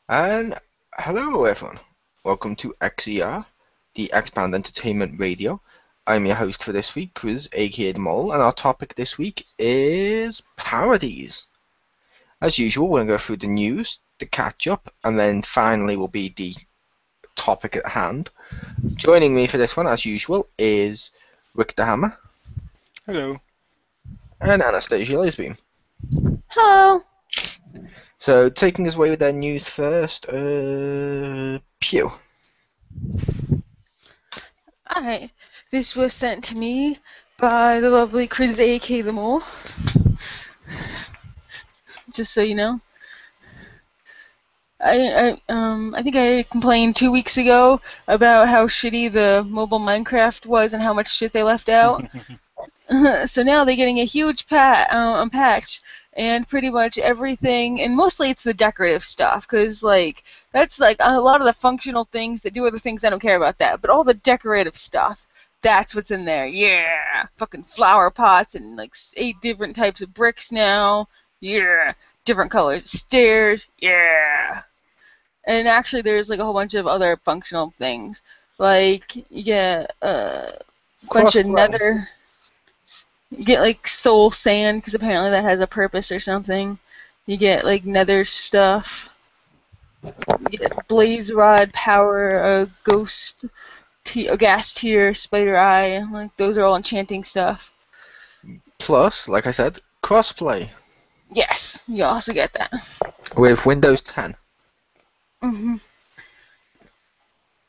And hello everyone, welcome to XER, the Xpound Entertainment Radio. I'm your host for this week, Chris, aka The Mole, and our topic this week is parodies. As usual, we're going to go through the news, the catch-up, and then finally will be the topic at hand. Joining me for this one, as usual, is Rick the Hammer. Hello. And Anastasia Lisbon. Hello. So, taking us away with their news first, Pew. Alright, this was sent to me by the lovely Chris A.K. The Mole. Just so you know. I think I complained 2 weeks ago about how shitty the mobile Minecraft was and how much shit they left out. So now they're getting a huge patch, and pretty much everything, and mostly it's the decorative stuff, because that's a lot of the functional things that do other things. I don't care about that, but all the decorative stuff, that's what's in there. Yeah, fucking flower pots and 8 different types of bricks now. Yeah, different colors of stairs. Yeah, and actually there's a whole bunch of other functional things, you get a bunch of nether. You get soul sand, because apparently that has a purpose or something. You get nether stuff. You get blaze rod, power, ghost, a gas tier, spider eye. Those are all enchanting stuff. Plus, like I said, crossplay. Yes, you also get that. With Windows 10. Mhm.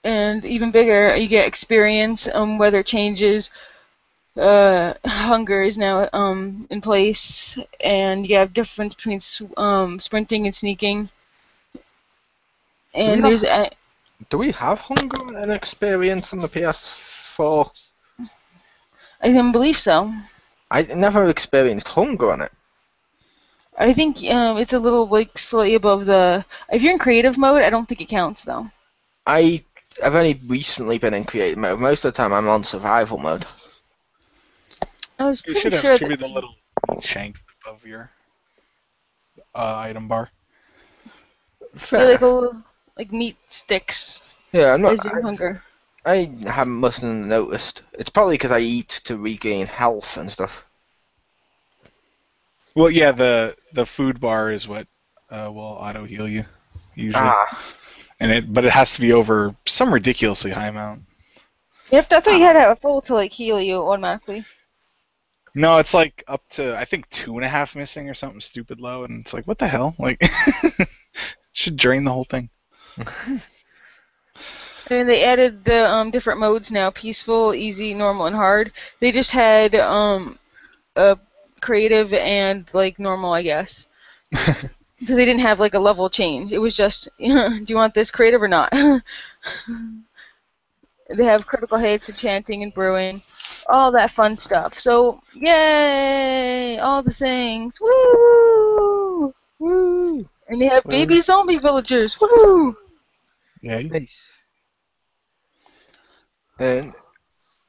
And even bigger, you get experience, weather changes. Hunger is now in place, and you have difference between sprinting and sneaking. And do we have hunger and experience on the PS4? I don't believe so. I never experienced hunger on it. I think it's a little slightly above the. If you're in creative mode, I don't think it counts though. I've only recently been in creative mode. Most of the time, I'm on survival mode. I was pretty sure It should be the little shank above your item bar. Fair. Like meat sticks. Yeah, I'm not. As your hunger. I mustn't have noticed. It's probably because I eat to regain health and stuff. Well, yeah, the food bar is what will auto heal you usually. But it has to be over some ridiculously high amount. I thought you had to have a full to heal you automatically. No, it's up to I think 2.5 missing or something stupid low, and it's what the hell? Should drain the whole thing. And they added the different modes now: peaceful, easy, normal, and hard. They just had creative and normal, I guess. So they didn't have a level change. It was just, do you want this creative or not? They have critical hits, enchanting, and brewing, all that fun stuff. So, yay! All the things. Woo! Woo! And they have baby zombie villagers. Woo! Yeah. Nice. And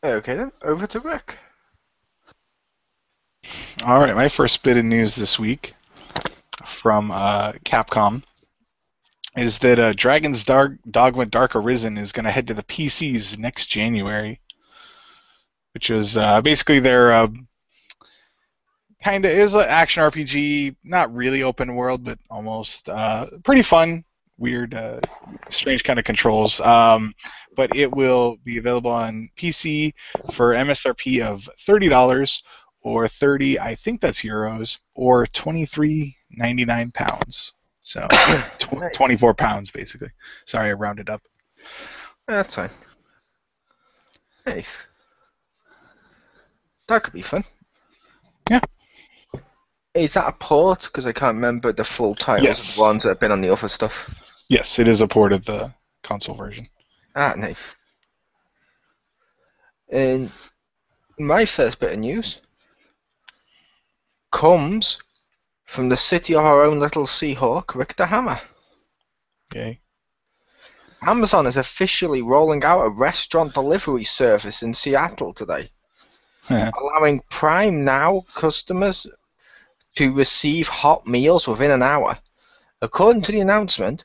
okay then, over to Rick. All right, my first bit of news this week from Capcom is that Dragon's Dogma Dark Arisen is going to head to the PCs next January, which is basically their kind of is an action RPG, not really open world, but almost pretty fun, weird, strange kind of controls. But it will be available on PC for MSRP of $30 or 30, I think that's euros, or 23.99 pounds. So, 24 pounds, basically. Sorry, I rounded up. That's fine. Nice. That could be fun. Yeah. Is that a port? Because I can't remember the full titles of the ones that have been on the other stuff. Yes, it is a port of the console version. Ah, nice. And my first bit of news comes from the city of our own little Seahawk, Rick the Hammer. Okay. Amazon is officially rolling out a restaurant delivery service in Seattle today, allowing Prime Now customers to receive hot meals within an hour. According to the announcement,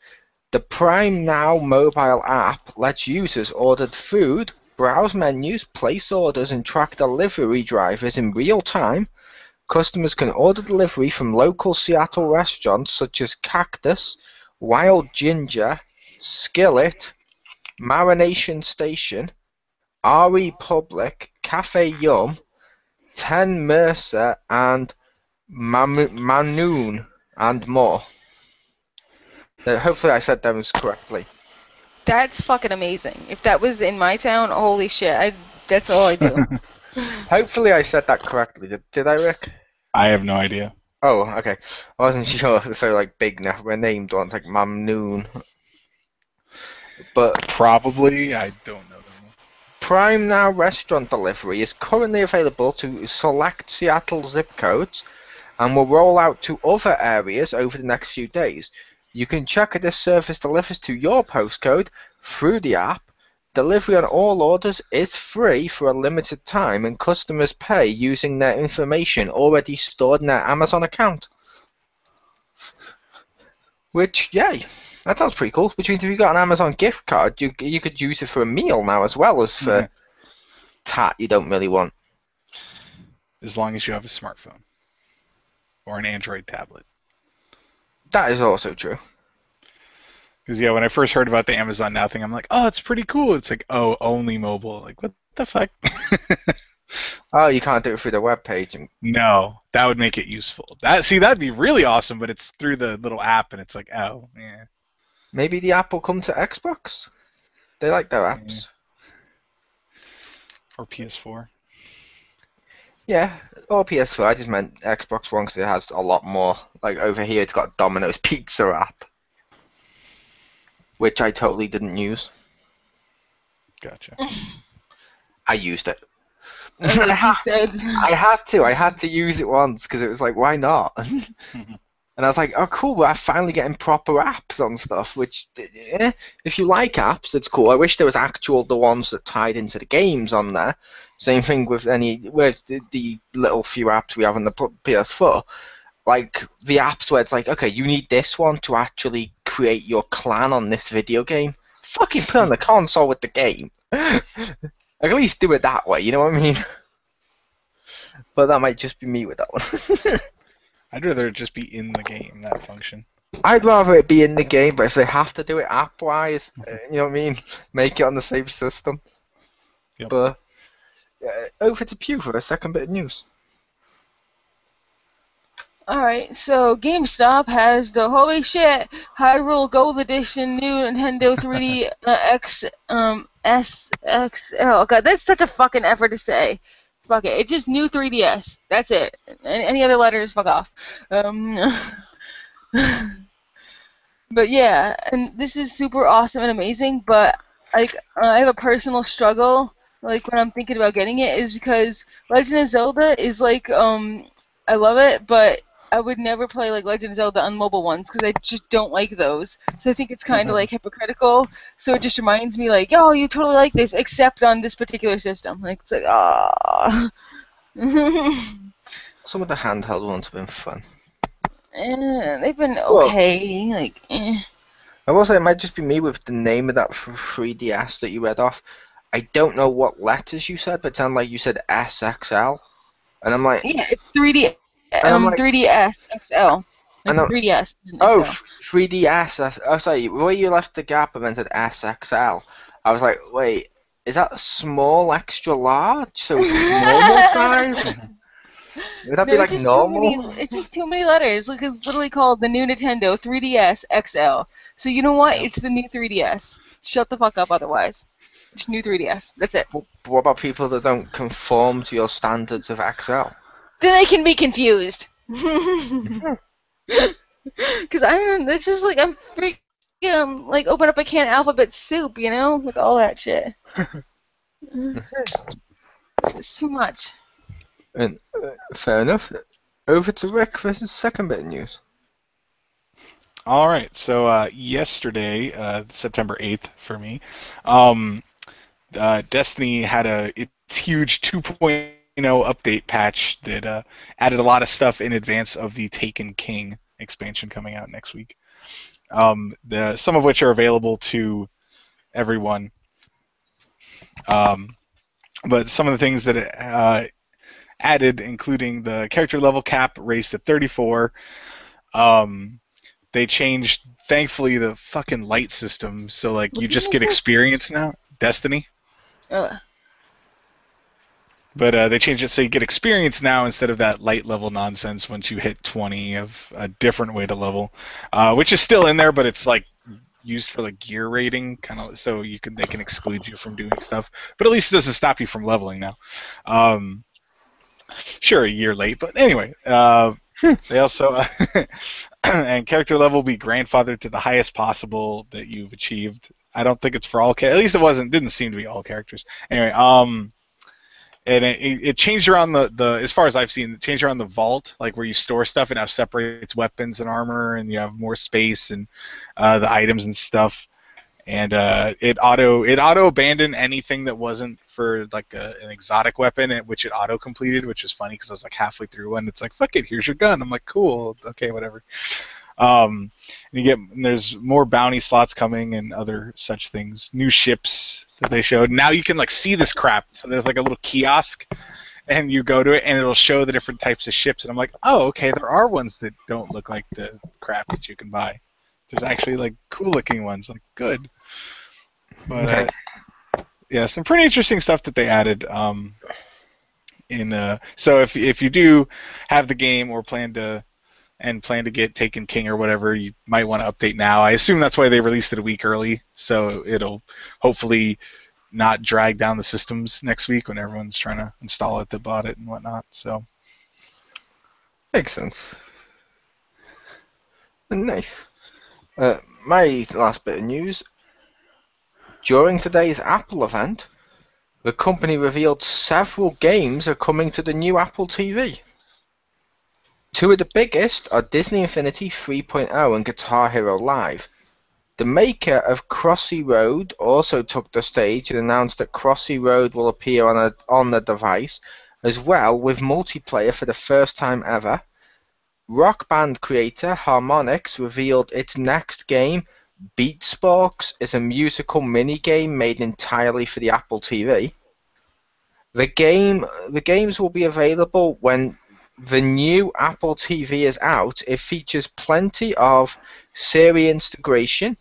The Prime Now mobile app lets users order food, browse menus, place orders, and track delivery drivers in real time. Customers can order delivery from local Seattle restaurants such as Cactus, Wild Ginger, Skillet, Marination Station, RE Public, Cafe Yum, 10 Mercer, and Manoon, and more. Hopefully I said those correctly. That's fucking amazing. If that was in my town, holy shit, that's all I do. Hopefully I said that correctly. Did I, Rick? I have no idea. Oh, okay. I wasn't sure if they're like big now. We're named ones like Mamnoon. But Probably, I don't know them. Prime Now restaurant delivery is currently available to select Seattle zip codes and will roll out to other areas over the next few days. You can check if this service delivers to your postcode through the app. Delivery on all orders is free for a limited time, and customers pay using their information already stored in their Amazon account. Which, yay, that sounds pretty cool. Which means if you got an Amazon gift card, you could use it for a meal now as well as for tat you don't really want. As long as you have a smartphone or an Android tablet. That is also true. Because, yeah, when I first heard about the Amazon Now thing, I'm like, oh, it's pretty cool. It's like, oh, only mobile. Like, what the fuck? Oh, you can't do it through the webpage. No, that would make it useful. That'd be really awesome, but it's through the little app, and it's like, oh, yeah. Maybe the app will come to Xbox. They like their apps. Or PS4. Yeah, or PS4. I just meant Xbox One because it has a lot more. Like over here, it's got Domino's Pizza app, which I totally didn't use. Gotcha. I used it. He said. I had to use it once because it was like, why not? And I was like, oh, cool, we're finally getting proper apps on stuff, which, if you like apps, it's cool. I wish there was the ones that tied into the games on there. Same thing with the little few apps we have on the PS4. Like, the apps where it's like, okay, you need this one to actually create your clan on this video game. Fucking put it on the console with the game. At least do it that way, you know what I mean? But that might just be me with that one. I'd rather it just be in the game, that function. I'd rather it be in the game, but if they have to do it app-wise, you know what I mean? Make it on the same system. Yep. But over to Pew for a second bit of news. Alright, so GameStop has the holy shit Hyrule Gold Edition new Nintendo 3D SXL. God, that's such a fucking effort to say. Fuck it. It's just new 3DS. That's it. Any other letters, fuck off. But yeah, and this is super awesome and amazing, but like I have a personal struggle like when I'm thinking about getting it is because Legend of Zelda is like I love it, but I would never play like Legend of Zelda on mobile ones because I just don't like those. So I think it's kind of like hypocritical. So it just reminds me like, oh, you totally like this, except on this particular system. Like it's like, ah. Some of the handheld ones have been fun. They've been okay. Like, I will say it might just be me with the name of that 3DS that you read off. I don't know what letters you said, but it sounded like you said SXL, and I'm like, yeah, it's 3D. 3DS XL. Like 3DS. Oh, 3DS. Oh, sorry. Where you left the gap and then said SXL. I was like, wait, is that small extra large? So it's normal size? Would that be like normal? It's just too many letters. Look, it's literally called the new Nintendo 3DS XL. So you know what? It's the new 3DS. Shut the fuck up otherwise. It's new 3DS. That's it. But what about people that don't conform to your standards of XL? Then they can be confused. Because this is like, I'm freaking, like, open up a can of alphabet soup, you know, with all that shit. It's too much. And fair enough. Over to Rick for his second bit of news. All right, so yesterday, September 8th for me, Destiny had its huge 2.0 update patch that added a lot of stuff in advance of the Taken King expansion coming out next week. some of which are available to everyone. But some of the things that it added, including the character level cap raised to 34. They changed, thankfully, the fucking light system, so like you just get experience now. Destiny. But they changed it so you get experience now instead of that light level nonsense once you hit 20 of a different way to level, which is still in there, but it's like used for like gear rating, kind of, so they can exclude you from doing stuff. But at least it doesn't stop you from leveling now. Sure, a year late, but anyway. They also and character level will be grandfathered to the highest possible that you've achieved. I don't think it's for all at least it didn't seem to be all characters. Anyway, and it changed around the as far as I've seen, it changed around the vault, like where you store stuff. It now separates weapons and armor, and you have more space and the items and stuff. And it auto abandoned anything that wasn't for like an exotic weapon, which it auto completed, which is funny because I was like halfway through and it's like, fuck it, here's your gun. I'm like, cool, okay, whatever. And there's more bounty slots coming and other such things. New ships that they showed. Now you can like see this crap. So there's like a little kiosk, and you go to it, and it'll show the different types of ships. And I'm like, oh, okay, there are ones that don't look like the crap that you can buy. There's actually like cool looking ones. Like good. But yeah, some pretty interesting stuff that they added. So if you do have the game or plan to get Taken King or whatever, you might want to update now. I assume that's why they released it a week early, so it'll hopefully not drag down the systems next week when everyone's trying to install it that bought it and whatnot. So makes sense. Nice. My last bit of news. During today's Apple event, the company revealed several games are coming to the new Apple TV. Two of the biggest are Disney Infinity 3.0 and Guitar Hero Live. The maker of Crossy Road also took the stage and announced that Crossy Road will appear on the device, as well with multiplayer for the first time ever. Rock band creator Harmonix revealed its next game, Beatsparks, is a musical mini-game made entirely for the Apple TV. The games will be available when the new Apple TV is out. It features plenty of Siri integrations,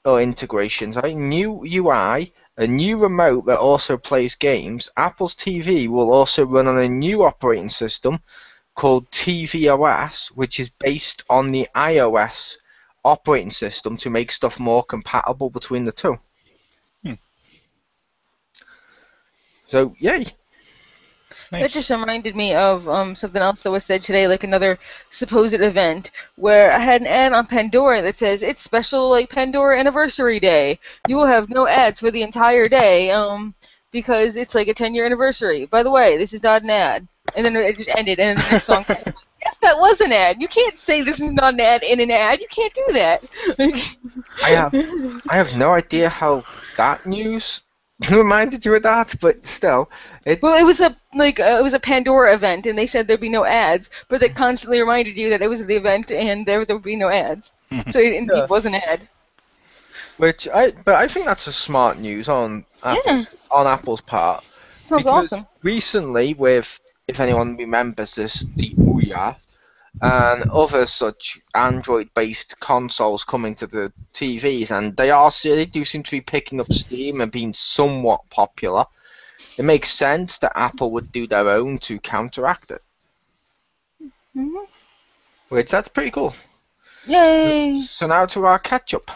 new UI, a new remote that also plays games. Apple's TV will also run on a new operating system called tvOS, which is based on the iOS operating system to make stuff more compatible between the two. So, yay! Nice. That just reminded me of something else that was said today, like another supposed event, where I had an ad on Pandora that says, it's special like Pandora Anniversary Day. You will have no ads for the entire day because it's like a 10-year anniversary. By the way, this is not an ad. And then it just ended, and then the next song came. Yes, that was an ad. You can't say this is not an ad in an ad. You can't do that. I have no idea how that news reminded you of that, but still. Well, it was a Pandora event, and they said there'd be no ads, but they constantly reminded you that it was the event and there would be no ads. So it indeed was an ad. But I think that's a smart news on Apple's part. Sounds awesome. Recently, if anyone remembers this, the Ouya and other such Android-based consoles coming to the TVs, and they do seem to be picking up steam and being somewhat popular. It makes sense that Apple would do their own to counteract it. Mm-hmm. Which, that's pretty cool. Yay! So now to our catch-up.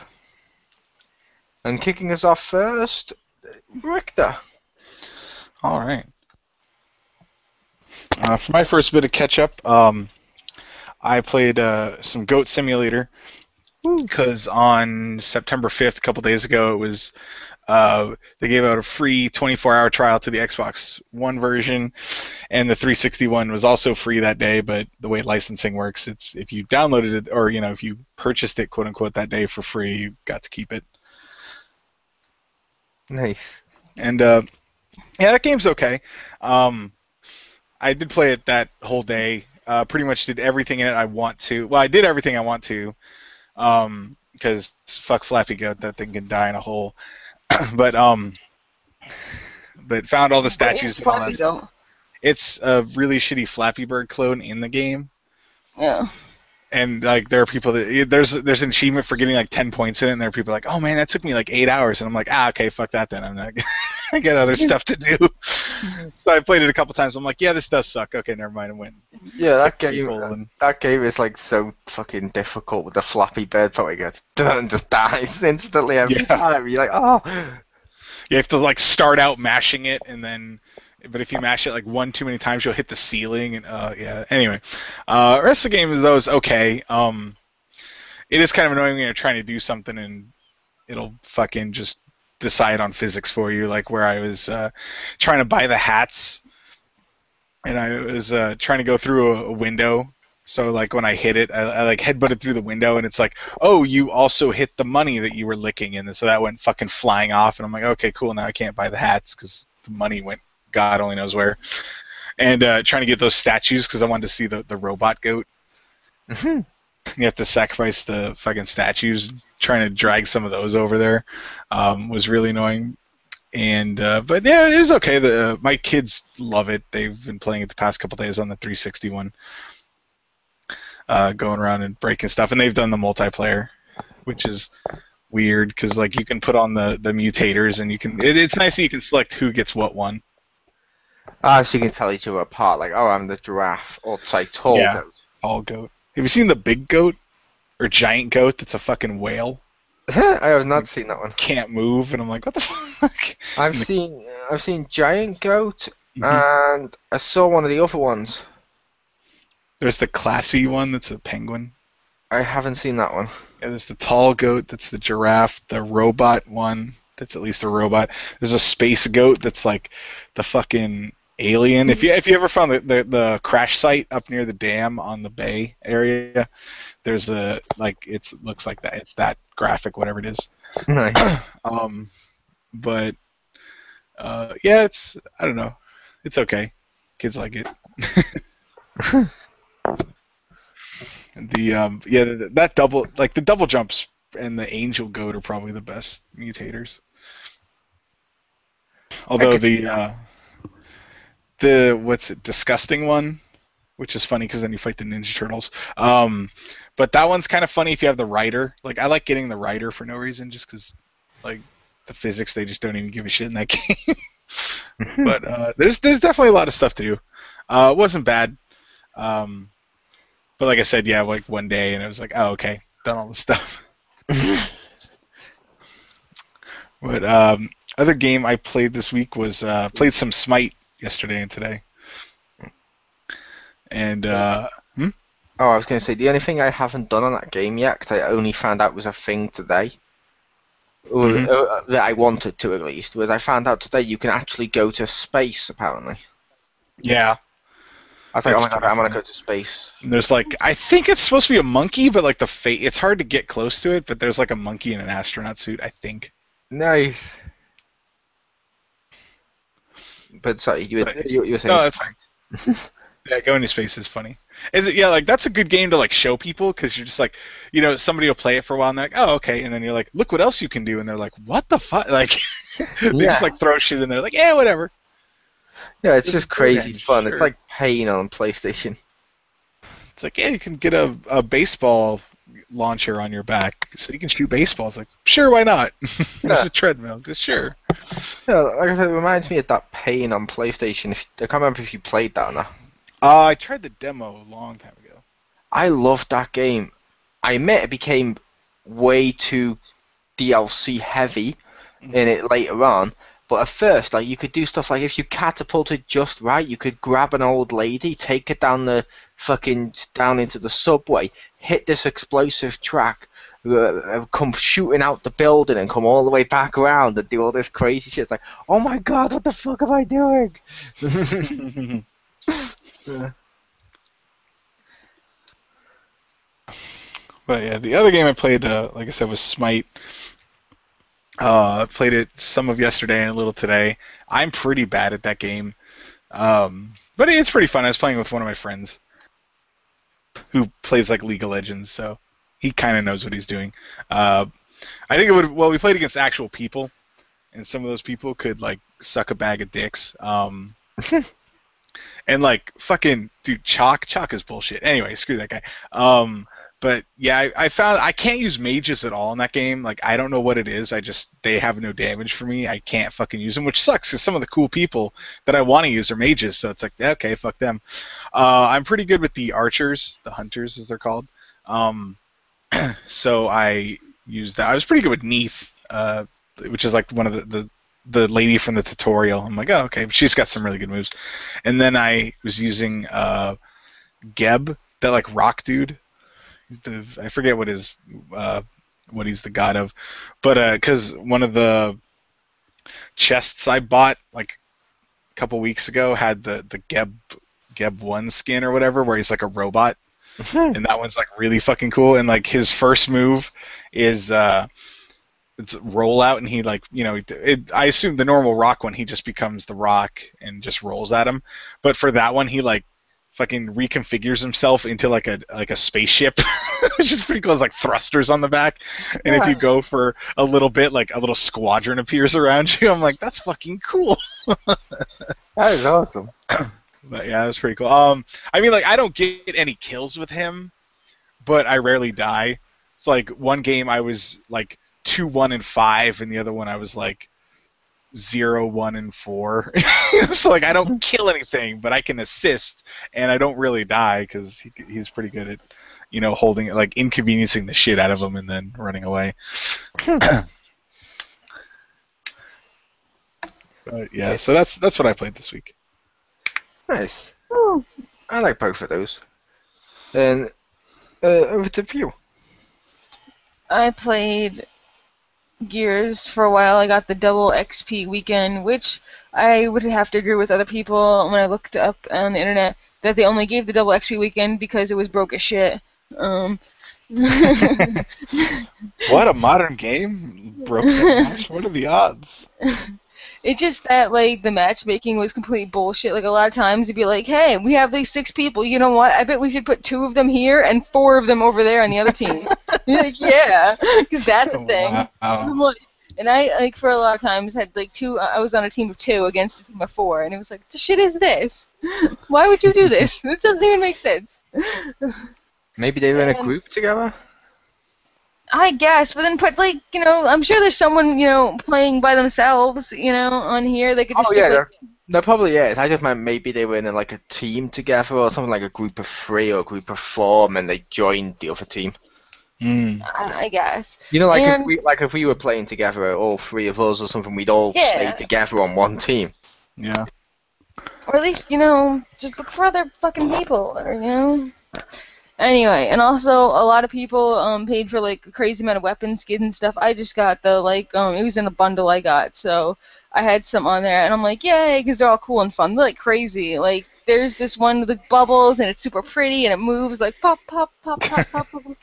And kicking us off first, Richter. All right. For my first bit of catch-up, I played some Goat Simulator because on September 5th, a couple days ago, it was they gave out a free 24-hour trial to the Xbox One version, and the 360 one was also free that day. But the way licensing works, it's if you downloaded it or if you purchased it, quote unquote, that day for free, you got to keep it. Nice. And yeah, that game's okay. I did play it that whole day. Pretty much did everything in it I want to. Well, I did everything I want to. because fuck Flappy Goat, that thing can die in a hole. but found all the statues and all that stuff. It's a really shitty Flappy Bird clone in the game. Yeah. And like there are people that there's an achievement for getting like 10 points in it, and there are people like, oh man, that took me like 8 hours, and I'm like, okay, fuck that then. I'm not. I got other stuff to do. So I played it a couple times. I'm like, yeah, this does suck. Okay, never mind. I went. Yeah, that game is like so fucking difficult with the Flappy Bird probably goes and just dies instantly every time. You're like, oh. You have to like start out mashing it, and then. But if you mash it like one too many times, you'll hit the ceiling. And yeah. Anyway, the rest of the game is okay. It is kind of annoying when you're trying to do something and it'll fucking just decide on physics for you. Like where I was trying to buy the hats, and I was trying to go through a window. So like when I hit it, I like headbutted through the window, and it's like, oh, you also hit the money that you were licking, and so that went fucking flying off. And I'm like, okay, cool. Now I can't buy the hats because the money went. God only knows where, and trying to get those statues because I wanted to see the robot goat. You have to sacrifice the fucking statues. Trying to drag some of those over there was really annoying. And but yeah, it was okay. My kids love it. They've been playing it the past couple days on the 360 one, going around and breaking stuff. And they've done the multiplayer, which is weird because like you can put on the mutators and you can. It's nice that you can select who gets what one. So you can tell each other apart, like, oh, I'm the giraffe, or it's like tall goat. Tall goat. Have you seen the big goat? Or giant goat that's a fucking whale? I have not seen that one. Can't move, and I'm like, what the fuck? I've seen giant goat, and I saw one of the other ones. There's the classy one that's a penguin. I haven't seen that one. Yeah, there's the tall goat that's the giraffe, the robot one that's at least a robot. There's a space goat that's like the fucking alien. If you ever found the crash site up near the dam on the bay area, there's a like it looks like that. It's that graphic, whatever it is. Nice. But yeah, it's I don't know. It's okay. Kids like it. That double jumps and the angel goat are probably the best mutators. Although the what's it, disgusting one, which is funny because then you fight the Ninja Turtles. But that one's kind of funny if you have the rider. Like I like getting the rider for no reason, just because like the physics they just don't even give a shit in that game. But there's definitely a lot of stuff to do. It wasn't bad. But like I said, yeah, like one day and it was like, oh okay, done all the stuff. But other game I played this week was played some Smite yesterday and today. And Oh, I was going to say, the only thing I haven't done on that game yet, because I only found out was a thing today, that I wanted to at least, was I found out today you can actually go to space, apparently. Yeah. I was like, oh my god, I want to go to space. And there's like, I think it's supposed to be a monkey, but like it's hard to get close to it, but there's like a monkey in an astronaut suit, I think. Nice. But sorry, you were saying. No, that's fine. Yeah, going to space is funny. Yeah, like that's a good game to like show people because you're just like, somebody will play it for a while and they're like, oh okay, and then you're like, look what else you can do, and they're like, what the fuck? Like, they just like throw shit in there, like, yeah, whatever. Yeah, it's just crazy fun. Sure. It's like paying on PlayStation. It's like, yeah, you can get a baseball launcher on your back so you can shoot baseballs. Like, sure, why not? There's a treadmill. Just sure. Yeah, like I said, it reminds me of that pain on PlayStation. I can't remember if you played that or not. I tried the demo a long time ago. I loved that game. I admit it became way too DLC heavy in it later on. But at first, like, you could do stuff like if you catapulted just right, you could grab an old lady, take her down into the subway, hit this explosive track, come shooting out the building and come all the way back around and do all this crazy shit. It's like, oh my god, what the fuck am I doing? Yeah. But yeah, the other game I played, like I said, was Smite. Played it some of yesterday and a little today. I'm pretty bad at that game, but it's pretty fun. I was playing with one of my friends who plays like League of Legends, so he kind of knows what he's doing. I think it would. Well, we played against actual people, and some of those people could like suck a bag of dicks. And like fucking dude, Chalk is bullshit. Anyway, screw that guy. But yeah, I found I can't use mages at all in that game. Like I don't know what it is. They have no damage for me. I can't fucking use them, which sucks because some of the cool people that I want to use are mages. So it's like okay, fuck them. I'm pretty good with the archers, the hunters as they're called. So I used that. I was pretty good with Neith, which is like one of the lady from the tutorial. I'm like, oh okay, she's got some really good moves. And then I was using Geb, that like rock dude. I forget what he's the god of, but because one of the chests I bought like a couple weeks ago had the Geb 1 skin or whatever, where he's like a robot, and that one's like really fucking cool. And like his first move is it's roll out, and he like I assume the normal rock one he just becomes the rock and just rolls at him, but for that one he like fucking reconfigures himself into like a spaceship, which is pretty cool. It's like thrusters on the back, and if you go for a little bit, like a little squadron appears around you. I'm like, that's fucking cool. That is awesome. But yeah, it was pretty cool. I mean, like I don't get any kills with him, but I rarely die. It's like one game I was like 2-1-5, and the other one I was like 0-1-4. So like I don't kill anything, but I can assist, and I don't really die because he's pretty good at holding it, like inconveniencing the shit out of him and then running away. But yeah, so that's what I played this week. Nice. Oh, I like both of those. And over to you. I played Gears for a while. I got the double XP weekend, which I would have to agree with other people when I looked up on the internet that they only gave the double XP weekend because it was broke as shit. What a modern game! Broke the match. What are the odds? It's just that like the matchmaking was complete bullshit. Like a lot of times you'd be like, "Hey, we have these 6 people. You know what? I bet we should put 2 of them here and 4 of them over there on the other team." You're like, yeah, because that's a thing. Wow. And I like for a lot of times had like 2. I was on a team of 2 against a team of 4, and it was like, "The shit is this? Why would you do this? This doesn't even make sense." Maybe they were in a group together. I guess, but then put like I'm sure there's someone playing by themselves on here. They could just there probably is. I just meant maybe they were in like a team together or something, like a group of 3 or a group of 4, and they joined the other team. I guess. If we were playing together, all 3 of us or something, we'd all stay together on one team. Yeah. Or at least just look for other fucking people, or Anyway, and also a lot of people paid for like a crazy amount of weapon skins and stuff. I just got the it was in a bundle I got, so I had some on there, and I'm like, yay, because they're all cool and fun. They're like crazy. Like there's this one with the bubbles, and it's super pretty, and it moves like pop, pop, pop, pop, pop, bubbles.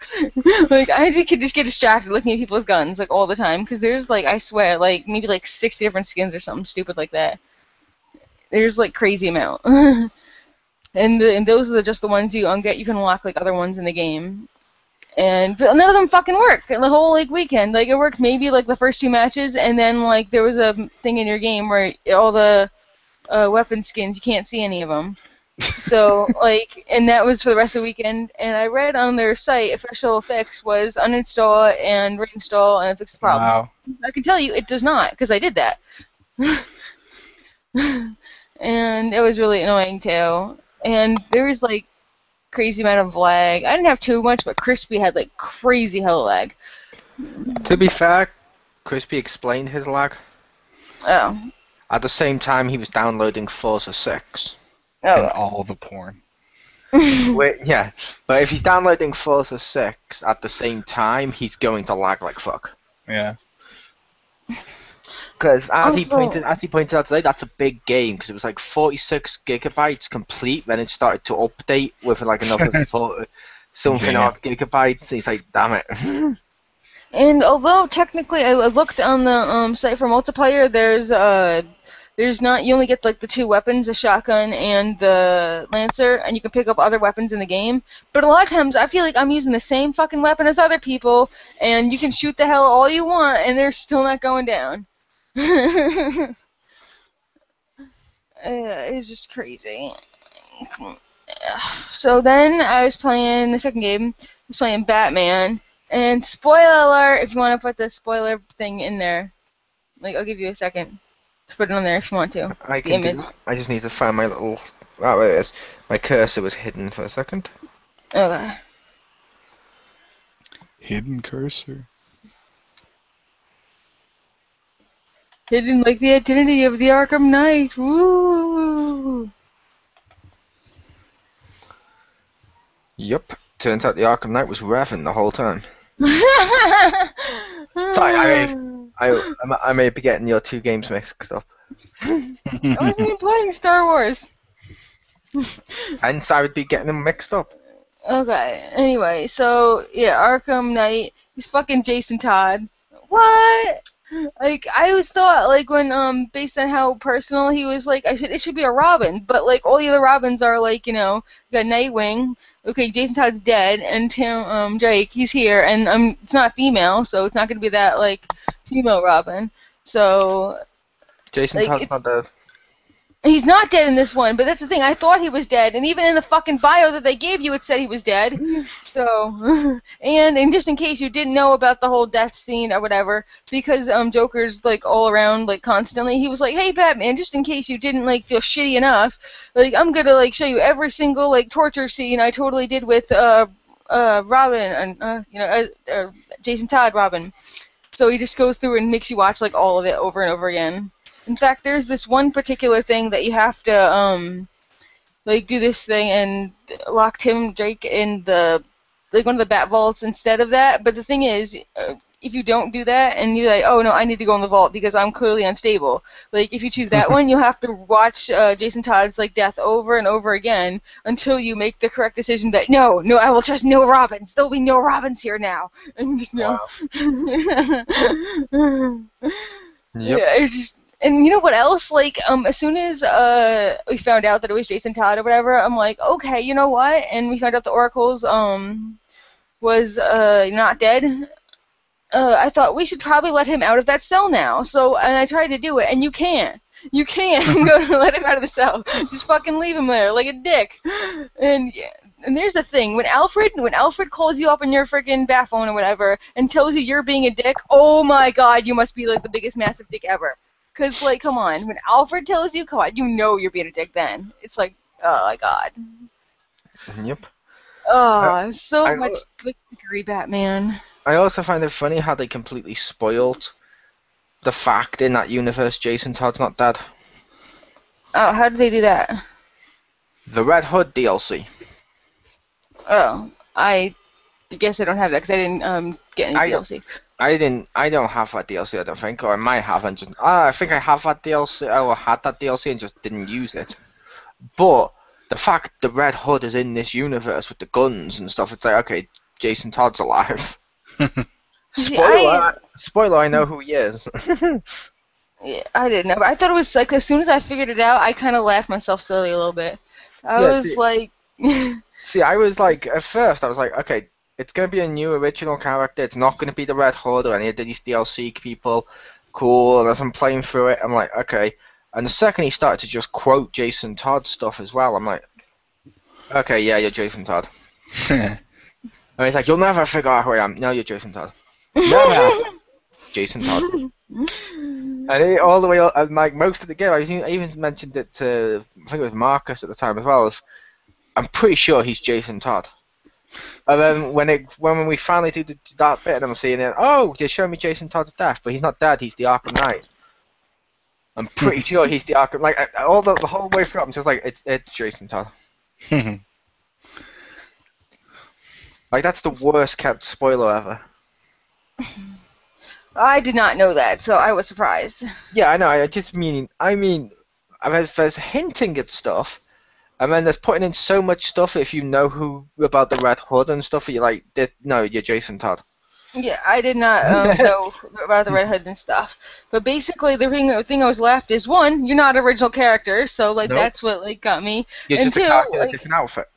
Like I could just get distracted looking at people's guns like all the time, because there's like I swear like maybe like 60 different skins or something stupid like that. There's like crazy amount. And those are just the ones you get. You can unlock like other ones in the game, but none of them fucking work. The whole like weekend, like it worked maybe like the first 2 matches, and then like there was a thing in your game where all the weapon skins you can't see any of them. So and that was for the rest of the weekend. And I read on their site official fix was uninstall and reinstall, and it fixed the problem. Wow. I can tell you it does not, because I did that. And it was really annoying too. And there was like crazy amount of lag. I didn't have too much, but Crispy had like crazy hell lag. To be fair, Crispy explained his lag. Oh. At the same time, he was downloading Forza 6. Oh. And all the porn. Yeah, but if he's downloading Forza 6 at the same time, he's going to lag like fuck. Yeah. Because as he pointed out today, that's a big game, because it was like 46 gigabytes complete. Then it started to update with like another something odd gigabytes. And he's like, damn it. And although technically I looked on the site for multiplayer, there's there's not. You only get like the 2 weapons, the shotgun and the lancer, and you can pick up other weapons in the game. But a lot of times, I feel like I'm using the same fucking weapon as other people, and you can shoot the hell all you want, and they're still not going down. It's just crazy. So then I was playing the second game. I was playing Batman, and spoiler alert! If you want to put the spoiler thing in there, like I'll give you a second to put it on there if you want to. I The can do image. that. I just need to find my little. Oh, there it is. My cursor was hidden for a second. Okay. Hidden cursor. Hidden like the identity of the Arkham Knight. Woo! Yup. Turns out the Arkham Knight was revving the whole time. Sorry, I may be getting your 2 games mixed up. I wasn't even playing Star Wars. Hence, I would be getting them mixed up. Okay. Anyway, so yeah, Arkham Knight. He's fucking Jason Todd. What? Like I always thought, like when based on how personal he was, like it should be a Robin, but like all the other Robins are like you got Nightwing. Okay, Jason Todd's dead, and Tim Drake, he's here, and it's not female, so it's not gonna be that like female Robin. So Jason like, Todd's not the. he's not dead in this one, but that's the thing. I thought he was dead, and even in the fucking bio that they gave you, it said he was dead. So, and just in case you didn't know about the whole death scene or whatever, because Joker's like all around like constantly, he was like, "Hey Batman, just in case you didn't like feel shitty enough, like I'm gonna like show you every single like torture scene I totally did with Robin and Jason Todd Robin." So he just goes through and makes you watch like all of it over and over again. In fact, there's this one particular thing that you have to like do this thing and lock Tim Drake in the like one of the bat vaults instead of that. But the thing is, if you don't do that and you're like, oh no, I need to go in the vault because I'm clearly unstable. Like if you choose that one, you'll have to watch Jason Todd's like death over and over again until you make the correct decision that no, I will trust no Robins. There'll be no Robins here now. And just Wow. Yep. Yeah, it's just. And you know what else? Like, as soon as we found out that it was Jason Todd or whatever, I'm like, okay, you know what? And we found out the Oracle's was not dead. I thought we should probably let him out of that cell now. So, and I tried to do it, and you can't. You can't go to let him out of the cell. Just fucking leave him there like a dick. And there's the thing: when Alfred calls you up on your freaking bat phone or whatever and tells you you're being a dick, oh my god, you must be like the biggest massive dick ever. Cause like, come on, when Alfred tells you, come on, you know you're being a dick then. It's like, oh my god. Yep. Oh, so I- much dickery, Batman. I also find it funny how they completely spoiled the fact in that universe Jason Todd's not dead. Oh, how did they do that? The Red Hood DLC. Oh, I guess I don't have that because I didn't get any DLC. I don't have that DLC, I don't think, or I might have and just. I think I have that DLC, or had that DLC and just didn't use it. But the fact the Red Hood is in this universe with the guns and stuff, it's like, okay, Jason Todd's alive. Spoiler, I know who he is. Yeah, I didn't know. But I thought it was like as soon as I figured it out, I kind of laughed myself silly a little bit. I was like. See, I was like, at first, I was like, okay, it's going to be a new original character. It's not going to be the Red Hood or any of these DLC people. Cool. And as I'm playing through it, I'm like, okay. And the second he started to just quote Jason Todd stuff as well, I'm like, okay, yeah, you're Jason Todd. And he's like, you'll never figure out who I am. No, you're Jason Todd. Never. Jason Todd. And all the way, and like most of the game, I even mentioned it to, I think it was Marcus at the time as well. I'm pretty sure he's Jason Todd. And then when we finally do that bit, and I'm seeing it, oh, they're showing me Jason Todd's death, but he's not dead. He's the Arkham Knight. I'm pretty sure he's the Arkham. Like all the whole way through, I'm just like, it's Jason Todd. Like that's the worst kept spoiler ever. I did not know that, so I was surprised. Yeah, I know. I mean, there's hinting at stuff. And then there's putting in so much stuff if you know who about the Red Hood and stuff, you're like, no, you're Jason Todd. Yeah, I did not know about the Red Hood and stuff. But basically, the thing I was left is, one, you're not an original character, so like Nope. that's what like got me. You're And just a two, character in a like, different outfit.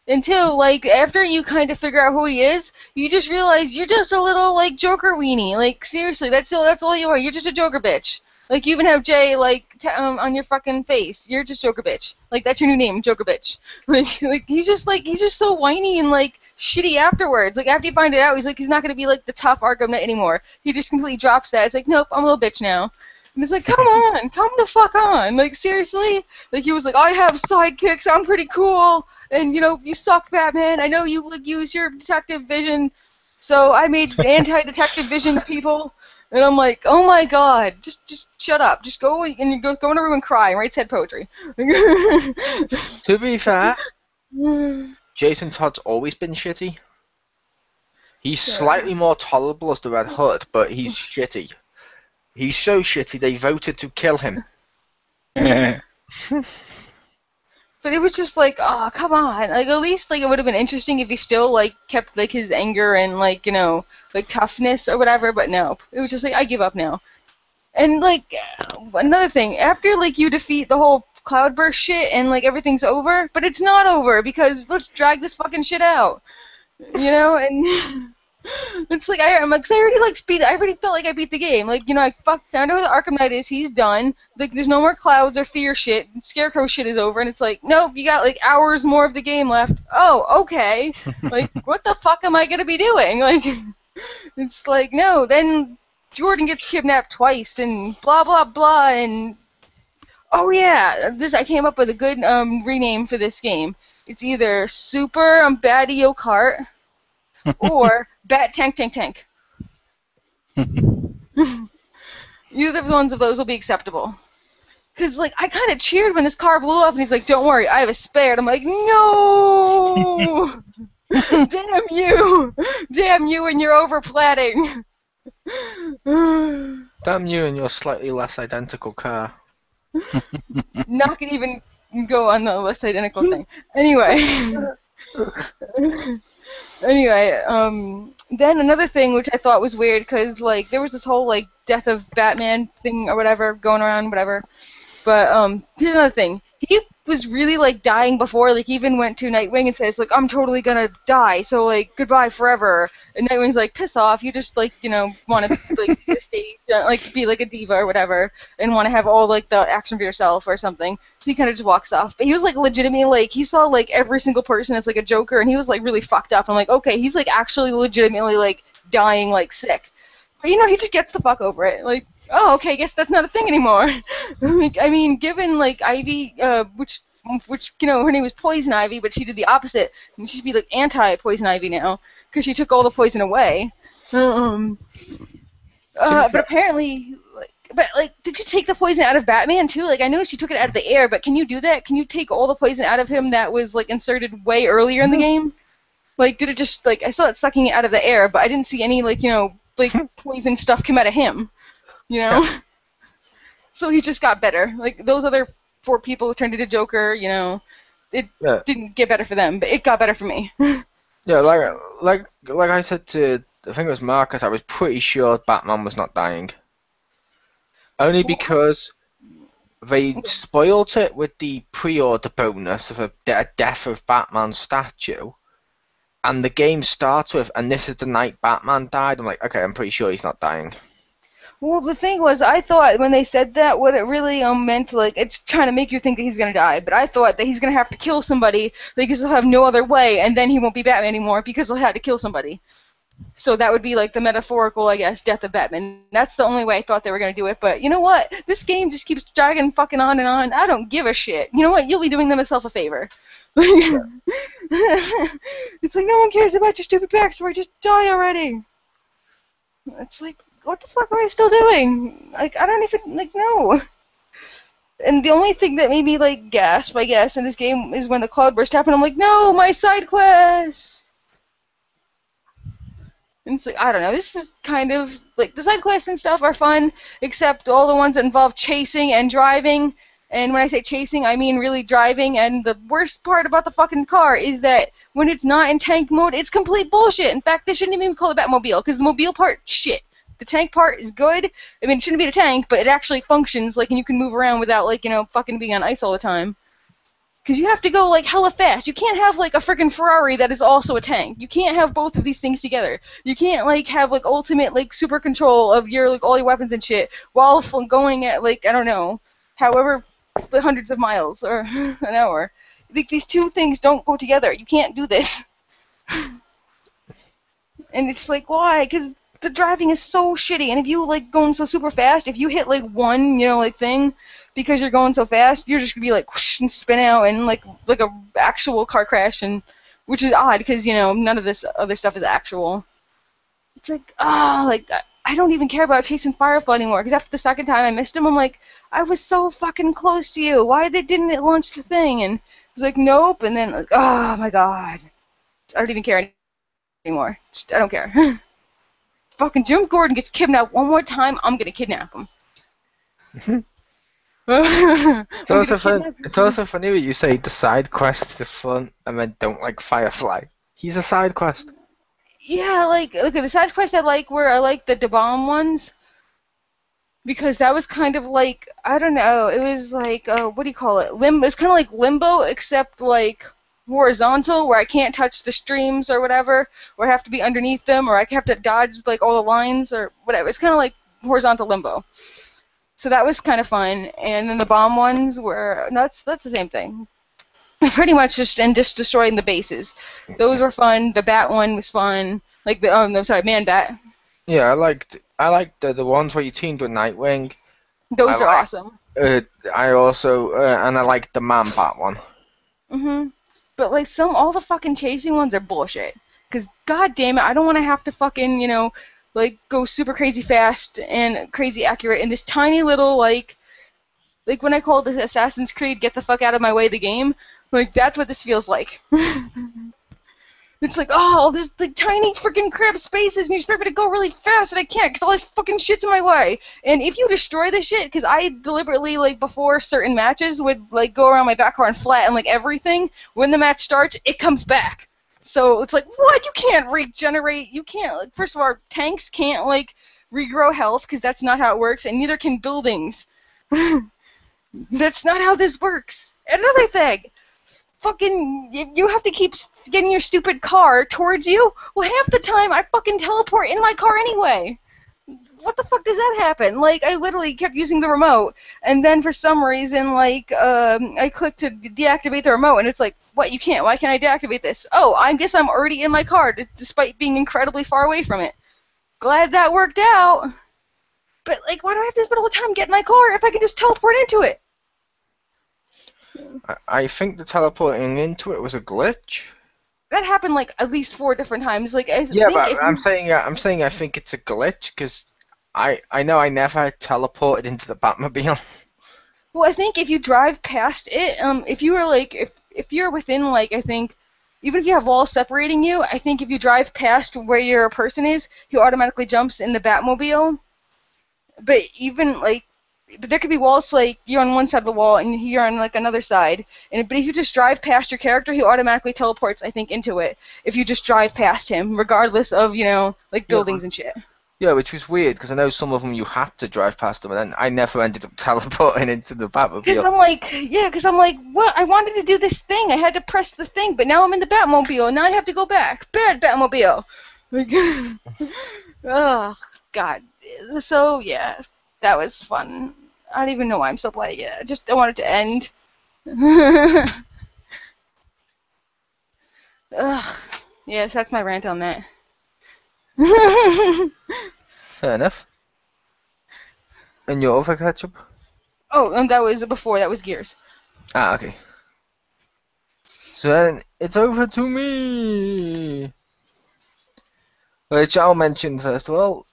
like after you kind of figure out who he is, you just realize you're just a little like Joker weenie. Like seriously, that's all you are. You're just a Joker bitch. Like you even have J like on your fucking face. You're just Joker bitch. Like that's your new name, Joker bitch. Like he's just so whiny and like shitty afterwards. Like after you find it out, he's not gonna be like the tough Arkham Knight anymore. He just completely drops that. It's like, nope, I'm a little bitch now. And it's like, come on, come the fuck on. Like seriously. Like he was like, I have sidekicks. I'm pretty cool. And you suck, Batman. I know you like use your detective vision. So I made anti-detective vision people. And I'm like, oh my god, just shut up. Just go and go in a room and cry and write sad poetry. To be fair, Jason Todd's always been shitty. He's slightly more tolerable as the Red Hood, but he's shitty. He's so shitty they voted to kill him. But it was just like, oh, come on. Like, at least, like, it would have been interesting if he still, like, kept, like, his anger and, like, like, toughness or whatever, but no. It was just like, I give up now. And, like, another thing, after, like, you defeat the whole Cloudburst shit and, like, everything's over, but it's not over, because let's drag this fucking shit out. And... It's like I already felt like I beat the game. Like I found out who the Arkham Knight is. He's done. Like there's no more clouds or fear shit. Scarecrow shit is over, and it's like nope, you got like hours more of the game left. Oh, okay. Like what the fuck am I gonna be doing? Like it's like no. Then Jordan gets kidnapped twice, and blah blah blah, and oh yeah, I came up with a good rename for this game. It's either Super Batty-O Kart or Bat Tank Tank Tank. Either of the ones of those will be acceptable. Because, like, I kind of cheered when this car blew up, and he's like, don't worry, I have a spare. And I'm like, no! Damn you! Damn you and your overplanning! Damn you and your slightly less identical car. Not gonna even go on the less identical thing. Anyway. Then another thing which I thought was weird, because, like, there was this whole, like, death of Batman thing or whatever going around, whatever. But, here's another thing. He was really, like, dying before, like, he even went to Nightwing and said, it's like, I'm totally gonna die, so, like, goodbye forever. And Nightwing's like, piss off, you just, like, want to, like, stay, like, be, like, a diva or whatever, and want to have all, like, the action for yourself or something. So he kind of just walks off. But he was, like, legitimately, like, he saw, like, every single person as, like, a Joker, and he was, like, really fucked up. I'm like, okay, he's, like, actually legitimately, like, dying, like, sick. But, he just gets the fuck over it. Like, oh, okay, I guess that's not a thing anymore. Like, I mean, given, like, Ivy, which her name was Poison Ivy, but she did the opposite. And she should be, like, anti-Poison Ivy now, because she took all the poison away. But apparently, did she take the poison out of Batman, too? Like, I know she took it out of the air, but can you do that? Can you take all the poison out of him that was, like, inserted way earlier in the game? Like, did it just, like, I saw it sucking it out of the air, but I didn't see any, like, poison stuff come out of him. So he just got better. Like, those other 4 people who turned into Joker, it didn't get better for them, but it got better for me. Yeah, like I said to, I think it was Marcus, I was pretty sure Batman was not dying. Only because they spoiled it with the pre-order bonus of a death of Batman statue, and the game starts with, and this is the night Batman died. I'm like, okay, I'm pretty sure he's not dying. Well, the thing was, I thought when they said that, what it really meant, like, it's trying to make you think that he's gonna die. But I thought that he's gonna have to kill somebody because he'll have no other way, and then he won't be Batman anymore because he'll have to kill somebody. So that would be like the metaphorical, I guess, death of Batman. That's the only way I thought they were gonna do it. But you know what? This game just keeps dragging fucking on and on. I don't give a shit. You know what? You'll be doing them a favor. It's like no one cares about your stupid backstory. Just die already. It's like, what the fuck am I still doing? Like, I don't even, like, no. And the only thing that made me, like, gasp, I guess, in this game is when the cloudburst happened. I'm like, no, my side quests! And it's like, I don't know, this is kind of, like, the side quests and stuff are fun, except all the ones that involve chasing and driving, And when I say chasing, I mean really driving, and the worst part about the fucking car is that when it's not in tank mode, it's complete bullshit. In fact, they shouldn't even call it Batmobile, because the mobile part, shit. The tank part is good. I mean, it shouldn't be a tank, but it actually functions, like, and you can move around without, like, fucking being on ice all the time. Because you have to go, like, hella fast. You can't have, like, a freaking Ferrari that is also a tank. You can't have both of these things together. You can't, like, have, like, ultimate, like, super control of your, like, all your weapons and shit while going at, like, I don't know, however the hundreds of miles or an hour. Like, these two things don't go together. You can't do this. And it's like, why? Because the driving is so shitty. And if you, like, going so super fast, if you hit, like, one, like, thing, because you're going so fast, you're just gonna be like whoosh and spin out and like a actual car crash, and which is odd because none of this other stuff is actual. It's like I don't even care about chasing Firefly anymore because after the second time I missed him, I'm like, I was so fucking close to you. Why didn't it launch the thing? And it was like, nope. And then like, oh my god, I don't even care anymore. I don't care. Fucking Jim Gordon gets kidnapped one more time, I'm gonna kidnap him. It's also funny when you say the side quests are fun and then don't like Firefly. He's a side quest. Yeah, like the side quests I like the bomb ones, because that was kind of like, I don't know, it was like what do you call it? Limbo. It's kind of like Limbo except like horizontal, where I can't touch the streams or whatever, or I have to be underneath them, or I have to dodge like all the lines or whatever. It's kind of like horizontal Limbo. So that was kind of fun, and then the bomb ones were that's the same thing. Pretty much just destroying the bases. Those were fun. The bat one was fun. Like Man Bat. Yeah, I liked the ones where you teamed with Nightwing. Those are awesome. I also and I liked the Man Bat one. But like all the fucking chasing ones are bullshit. Cause god damn it, I don't want to have to fucking like go super crazy fast and crazy accurate in this tiny little like when I call this Assassin's Creed get the fuck out of my way the game, like that's what this feels like. It's like, oh, there's like tiny freaking crab spaces and you expect me to go really fast and I can't because all this fucking shit's in my way. And if you destroy the shit, because I deliberately like before certain matches would like go around my back car and flatten like everything, when the match starts it comes back. So it's like, what? You can't regenerate. You can't. Like, first of all, tanks can't like regrow health because that's not how it works, and neither can buildings. That's not how this works. Another thing, fucking, you have to keep getting your stupid car towards you. Well, half the time I fucking teleport in my car anyway. What the fuck does that happen? Like, I literally kept using the remote, and then for some reason, like, I clicked to deactivate the remote, and it's like, what, you can't? Why can't I deactivate this? Oh, I guess I'm already in my car, despite being incredibly far away from it. Glad that worked out. But, like, why do I have to spend all the time getting my car if I can just teleport into it? I think the teleporting into it was a glitch. That happened, like, at least 4 different times. Like, I'm saying I think it's a glitch, because I know I never teleported into the Batmobile. Well, I think if you drive past it, if you were like, if you're within like, I think, even if you have walls separating you, I think if you drive past where your person is, he automatically jumps in the Batmobile. But even like, but there could be walls like you're on one side of the wall and you're on like another side. But if you just drive past your character, he automatically teleports, I think, into it. If you just drive past him, regardless of like buildings and shit. Yeah, which was weird, because I know some of them you had to drive past them, and then I never ended up teleporting into the Batmobile. Because I'm like, what? I wanted to do this thing. I had to press the thing, but now I'm in the Batmobile, and now I have to go back. Bad Batmobile. Oh, God. So, yeah, that was fun. I don't even know why I'm still playing it. I want it to end. Ugh. Yes, that's my rant on that. Fair enough. And your other catch-up? Oh, and that was before. That was Gears. Ah, okay. So then, it's over to me! Which I'll mention first of all.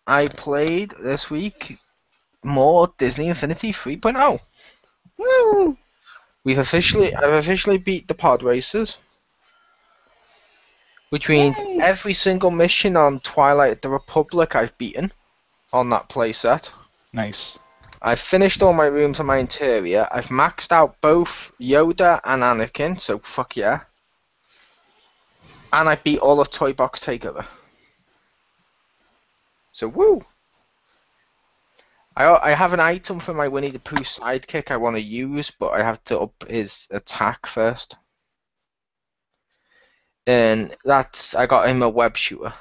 I played this week more Disney Infinity 3.0. Woo! I've officially beat the pod races. Which means every single mission on Twilight the Republic I've beaten on that playset. Nice. I've finished all my rooms and my interior. I've maxed out both Yoda and Anakin, so fuck yeah. And I beat all of Toy Box Takeover. So woo! I have an item for my Winnie the Pooh sidekick I want to use, but I have to up his attack first. And I got him a web shooter.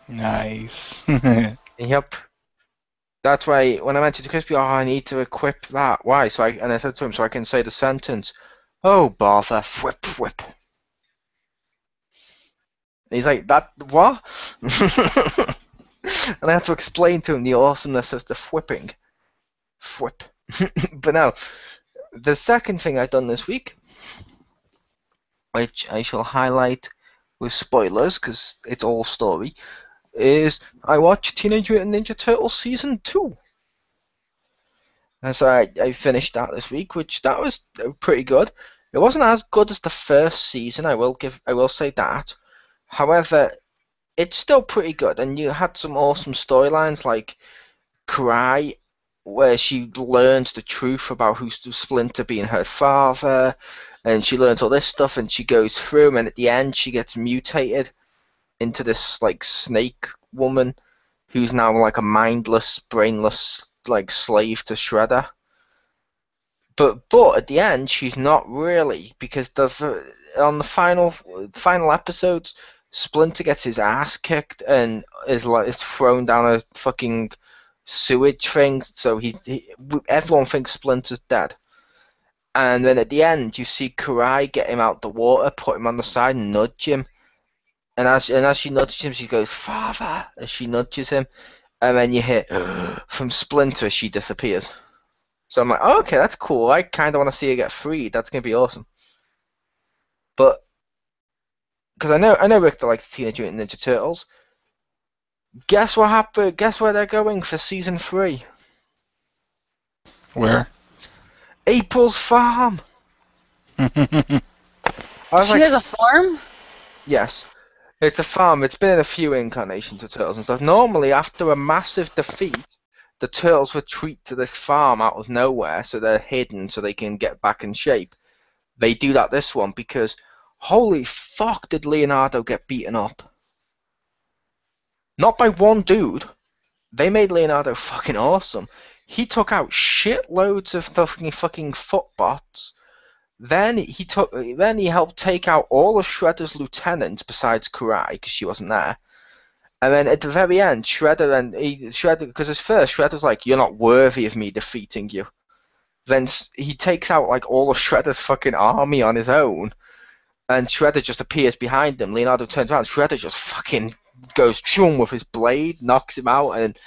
Nice. Yep. That's why when I mentioned to Crispy, I need to equip that. Why? And I said to him, so I can say the sentence, "Oh bother, whip whip." And he's like, "That what?" And I had to explain to him the awesomeness of the whipping. Whip. But now, the second thing I've done this week, which I shall highlight with spoilers because it's all story, is I watched Teenage Mutant Ninja Turtles Season 2. And so I finished that this week, which that was pretty good. It wasn't as good as the first season, I will say that. However, it's still pretty good, and you had some awesome storylines like Cry, where she learns the truth about who's Splinter being her father, and she learns all this stuff, and she goes through, and at the end she gets mutated into this like snake woman who's now like a mindless, brainless like slave to Shredder. But at the end she's not really, because on the final episodes, Splinter gets his ass kicked and is thrown down a fucking sewage thing, so everyone thinks Splinter's dead. And then at the end, you see Karai get him out the water, put him on the side, and nudge him. And as she nudges him, she goes, "Father!" as she nudges him. And then you hear from Splinter as she disappears. So I'm like, oh, okay, that's cool. I kind of want to see her get freed. That's going to be awesome. But, because I know Richter likes Teenage Mutant Ninja Turtles. Guess what happened? Guess where they're going for Season 3? Where? April's farm. She has a farm? Yes. It's a farm. It's been in a few incarnations of Turtles and stuff. Normally, after a massive defeat, the Turtles retreat to this farm out of nowhere, so they're hidden so they can get back in shape. They do that this one because, holy fuck, did Leonardo get beaten up. Not by one dude. They made Leonardo fucking awesome. He took out shitloads of fucking footbots. Then he helped take out all of Shredder's lieutenants besides Karai, because she wasn't there. And then at the very end, because at first Shredder's like, "You're not worthy of me defeating you." Then he takes out like all of Shredder's fucking army on his own, and Shredder just appears behind him. Leonardo turns around, Shredder just fucking goes chum with his blade, knocks him out, and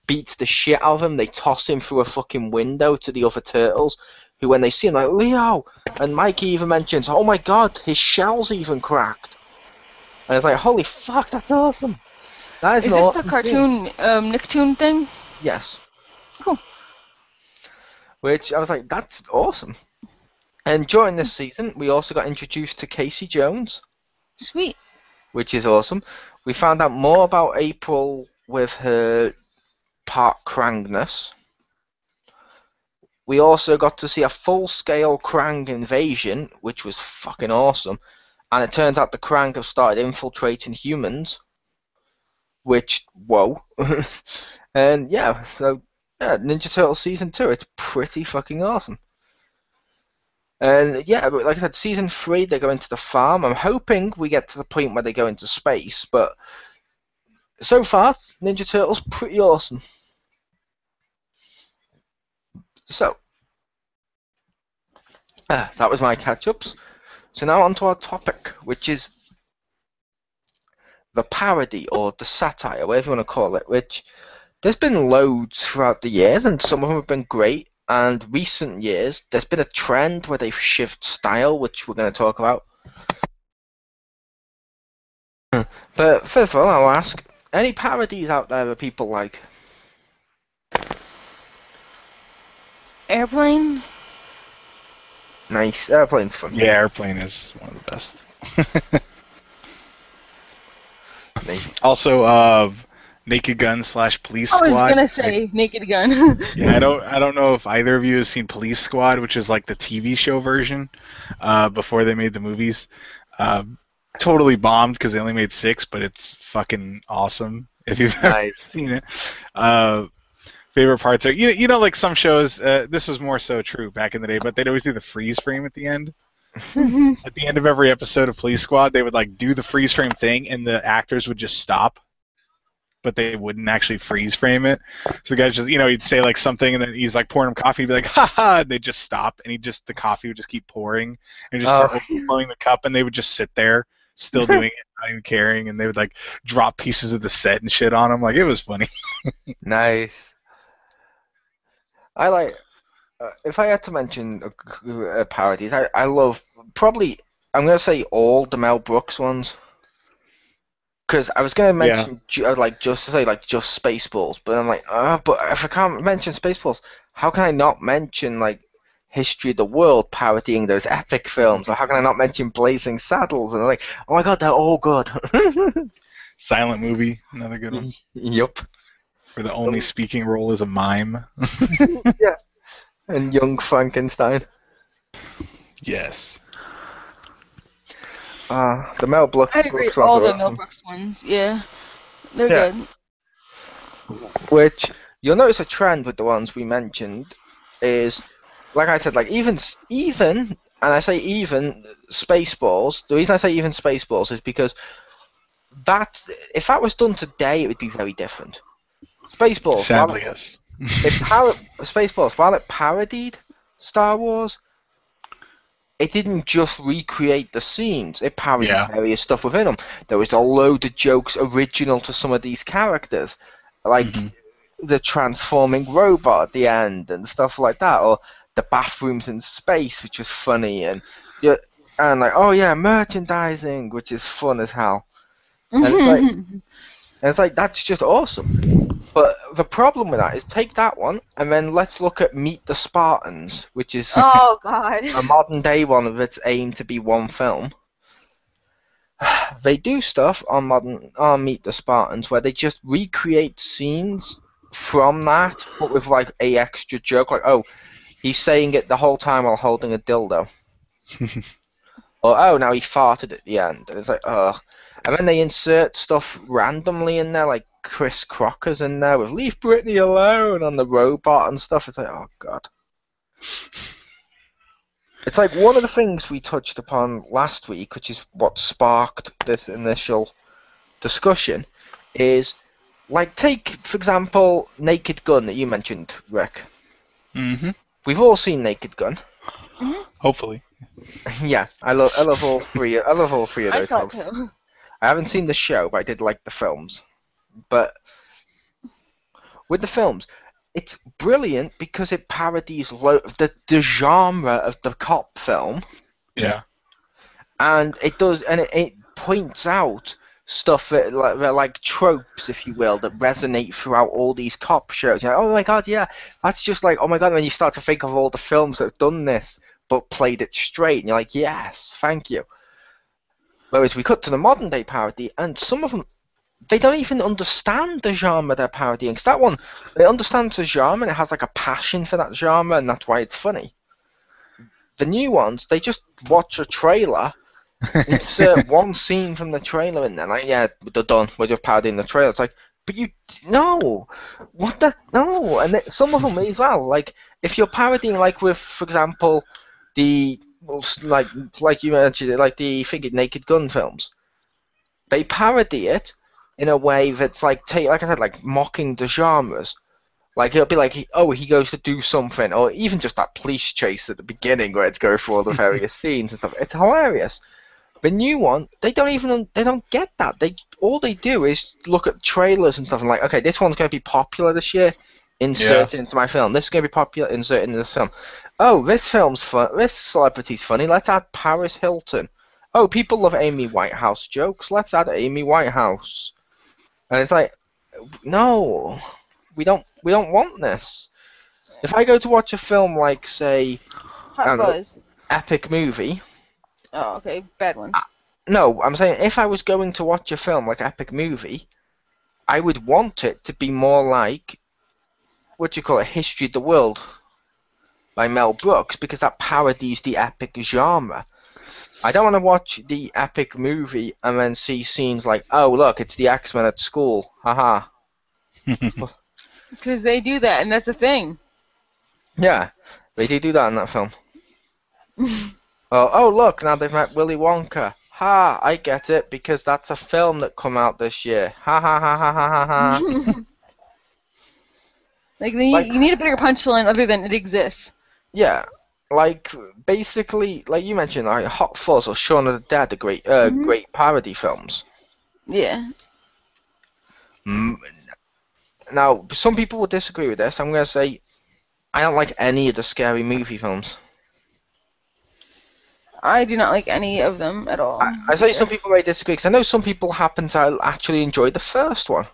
beats the shit out of him. They toss him through a fucking window to the other Turtles, who when they see him, like, "Leo!" And Mikey even mentions, "Oh my god, his shell's even cracked." And it's like, holy fuck, that's awesome. That is this the cartoon Nicktoon thing? Yes. Cool. Which I was like, that's awesome. And during this season, we also got introduced to Casey Jones. Sweet. Which is awesome. We found out more about April with her part Krangness. We also got to see a full-scale Krang invasion, which was fucking awesome. And it turns out the Krang have started infiltrating humans. Which, whoa. And yeah, so yeah, Ninja Turtles Season 2, it's pretty fucking awesome. And yeah, like I said, Season 3, they go into the farm. I'm hoping we get to the point where they go into space, but so far, Ninja Turtles, pretty awesome. So, that was my catch-ups. So now on to our topic, which is the parody, or the satire, whatever you want to call it, which there's been loads throughout the years, and some of them have been great. And recent years, there's been a trend where they've shifted style, which we're going to talk about. But first of all, I'll ask, any parodies out there that people like? Airplane? Nice. Airplane's fun. Yeah, Airplane is one of the best. Nice. Also, Naked Gun / Police I Squad. was gonna say Naked Gun. Yeah, I don't know if either of you has seen Police Squad, which is like the TV show version before they made the movies. Totally bombed because they only made 6, but it's fucking awesome if you've ever seen it. Favorite parts are you know like some shows. This was more so true back in the day, but they'd always do the freeze frame at the end. At the end of every episode of Police Squad, they would like do the freeze frame thing, and the actors would just stop, but they wouldn't actually freeze frame it. So the guy just, he'd say like something, and then he's like pouring him coffee, he'd be like, "Ha ha!" And they'd just stop, and the coffee would just keep pouring, and just start overflowing the cup, and they would just sit there, still doing it, not even caring, and they would like drop pieces of the set and shit on them. Like it was funny. Nice. I like. If I had to mention parodies, I love probably. I'm gonna say all the Mel Brooks ones. Because I was gonna mention just Spaceballs, but I'm like, but if I can't mention Spaceballs, how can I not mention like History of the World parodying those epic films? Or how can I not mention Blazing Saddles? And I'm like, oh my god, they're all good. Silent Movie, another good one. Yup. Where the only speaking role is a mime. Yeah. And Young Frankenstein. Yes. The Mel Brooks I agree. ones All are the awesome. Mel Brooks ones, yeah, they're good. Which you'll notice a trend with the ones we mentioned is, like I said, like even, and I say even Spaceballs. The reason I say even Spaceballs is because that if that was done today, it would be very different. Spaceballs. Sadly, yes. Spaceballs, while it parodied Star Wars, it didn't just recreate the scenes. It parodied various stuff within them. There was a load of jokes original to some of these characters, like the transforming robot at the end and stuff like that, or the bathrooms in space, which was funny, and like, oh yeah, merchandising, which is fun as hell. And it's like that's just awesome. But the problem with that is take that one, and then let's look at Meet the Spartans, which is oh god, a modern day one of its aim to be one film. They do stuff on Meet the Spartans where they just recreate scenes from that, but with like a extra joke, like he's saying it the whole time while holding a dildo. Or now he farted at the end, and it's like and then they insert stuff randomly in there, like Chris Crocker's in there with "Leave Britney alone" on the robot and stuff. It's like, oh god. It's like one of the things we touched upon last week, which is what sparked this initial discussion, is like take for example Naked Gun that you mentioned, Rick. We've all seen Naked Gun. Hopefully. Yeah, I love all three. I love all three of I those saw it films. too. I haven't seen the show, but I did like the films. But with the films, it's brilliant because it parodies the genre of the cop film. Yeah. And it does, and it points out stuff that like tropes, if you will, that resonate throughout all these cop shows. You're like, oh my god, yeah, that's just like, oh my god. And then you start to think of all the films that have done this but played it straight, and you're like, yes, thank you. Whereas we cut to the modern day parody, and some of them, they don't even understand the genre they're parodying. Because that one, it understands the genre and it has like a passion for that genre, and that's why it's funny. The new ones, they just watch a trailer, insert one scene from the trailer in there, like, yeah, they're done, we're just parodying the trailer. It's like, but no, what the, no. And some of them as well, like, if you're parodying, like with, for example, like you mentioned, like the Figured Naked Gun films, they parody it in a way that's like like I said, like mocking the genres. Like it'll be like, he goes to do something, or even just that police chase at the beginning where it's going through all the various scenes and stuff. It's hilarious. The new one, they don't get that. All they do is look at trailers and stuff and like, okay, this one's going to be popular this year, insert it into my film. This is going to be popular, insert it into this film. Oh, this film's fun. This celebrity's funny. Let's add Paris Hilton. Oh, people love Amy Whitehouse jokes. Let's add Amy Whitehouse. And it's like, no, we don't want this. If I go to watch a film like, say, Hot Fuzz. Epic Movie. Oh, okay, bad ones. No, I'm saying if I was going to watch a film like Epic Movie, I would want it to be more like, what do you call it, History of the World by Mel Brooks, because that parodies the epic genre. I don't want to watch the epic movie and then see scenes like, oh look, it's the X-Men at school, haha. Because they do that, and that's a thing. Yeah, they do that in that film. Oh look, now they've met Willy Wonka. Ha, I get it, because that's a film that come out this year. Ha ha ha ha ha ha ha. Like, you need a bigger punchline other than it exists. Yeah, like, basically, like you mentioned, like Hot Fuzz or Shaun of the Dead are great, great parody films. Yeah. Now, some people will disagree with this. I'm going to say, I don't like any of the Scary Movie films. I do not like any of them at all. I say some people may disagree, because I know some people happen to actually enjoy the first one.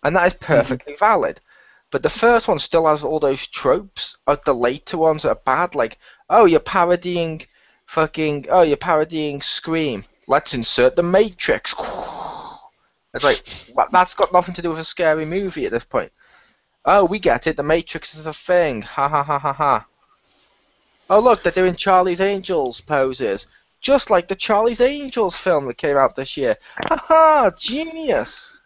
And that is perfectly valid. But the first one still has all those tropes of the later ones that are bad, like, oh, you're parodying Scream. Let's insert the Matrix. It's like, well, that's got nothing to do with a scary movie at this point. Oh, we get it, the Matrix is a thing. Ha ha ha ha ha. Oh look, they're doing Charlie's Angels poses. Just like the Charlie's Angels film that came out this year. Ha ha, genius.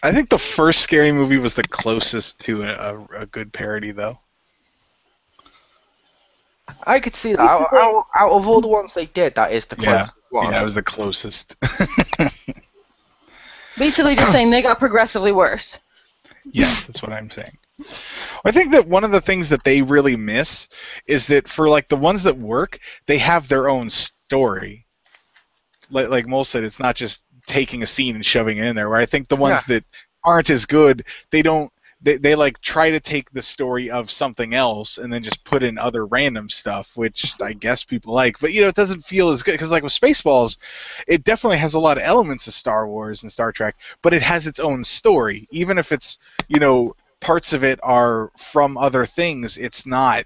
I think the first Scary Movie was the closest to a good parody, though. I could see that. Out of all the ones they did, that is the closest one. Yeah, it was the closest. Basically just saying they got progressively worse. Yes, that's what I'm saying. I think that one of the things that they really miss is that for like the ones that work, they have their own story. Like Mole said, it's not just taking a scene and shoving it in there. Where I think the ones that aren't as good, they like try to take the story of something else and then just put in other random stuff, which I guess people like. But it doesn't feel as good because like with Spaceballs, it definitely has a lot of elements of Star Wars and Star Trek, but it has its own story. Even if it's parts of it are from other things, it's not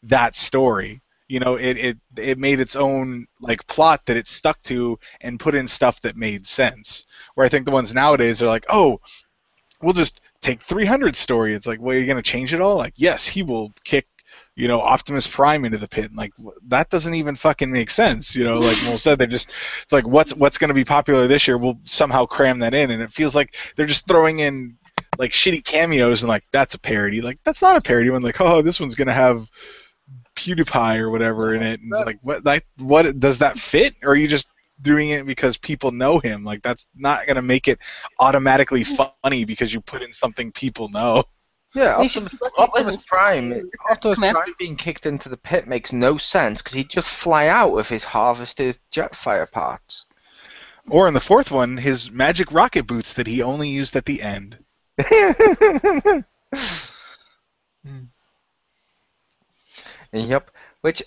that story. It made its own like plot that it stuck to and put in stuff that made sense. Where I think the ones nowadays are like, oh, we'll just take 300's story. It's like, well, you're gonna change it all? Like, yes, he will kick, Optimus Prime into the pit. And like, that doesn't even fucking make sense. Like Mole said, it's like, what's gonna be popular this year? We'll somehow cram that in, and it feels like they're just throwing in like shitty cameos and like that's a parody. Like that's not a parody when like, oh, this one's gonna have PewDiePie or whatever in it. And it's like, what does that fit? Or are you just doing it because people know him? Like that's not gonna make it automatically funny because you put in something people know. Yeah, Optimus Prime being kicked into the pit makes no sense because he'd just fly out with his harvested Jetfire parts. Or in the fourth one, his magic rocket boots that he only used at the end. Yep. Which,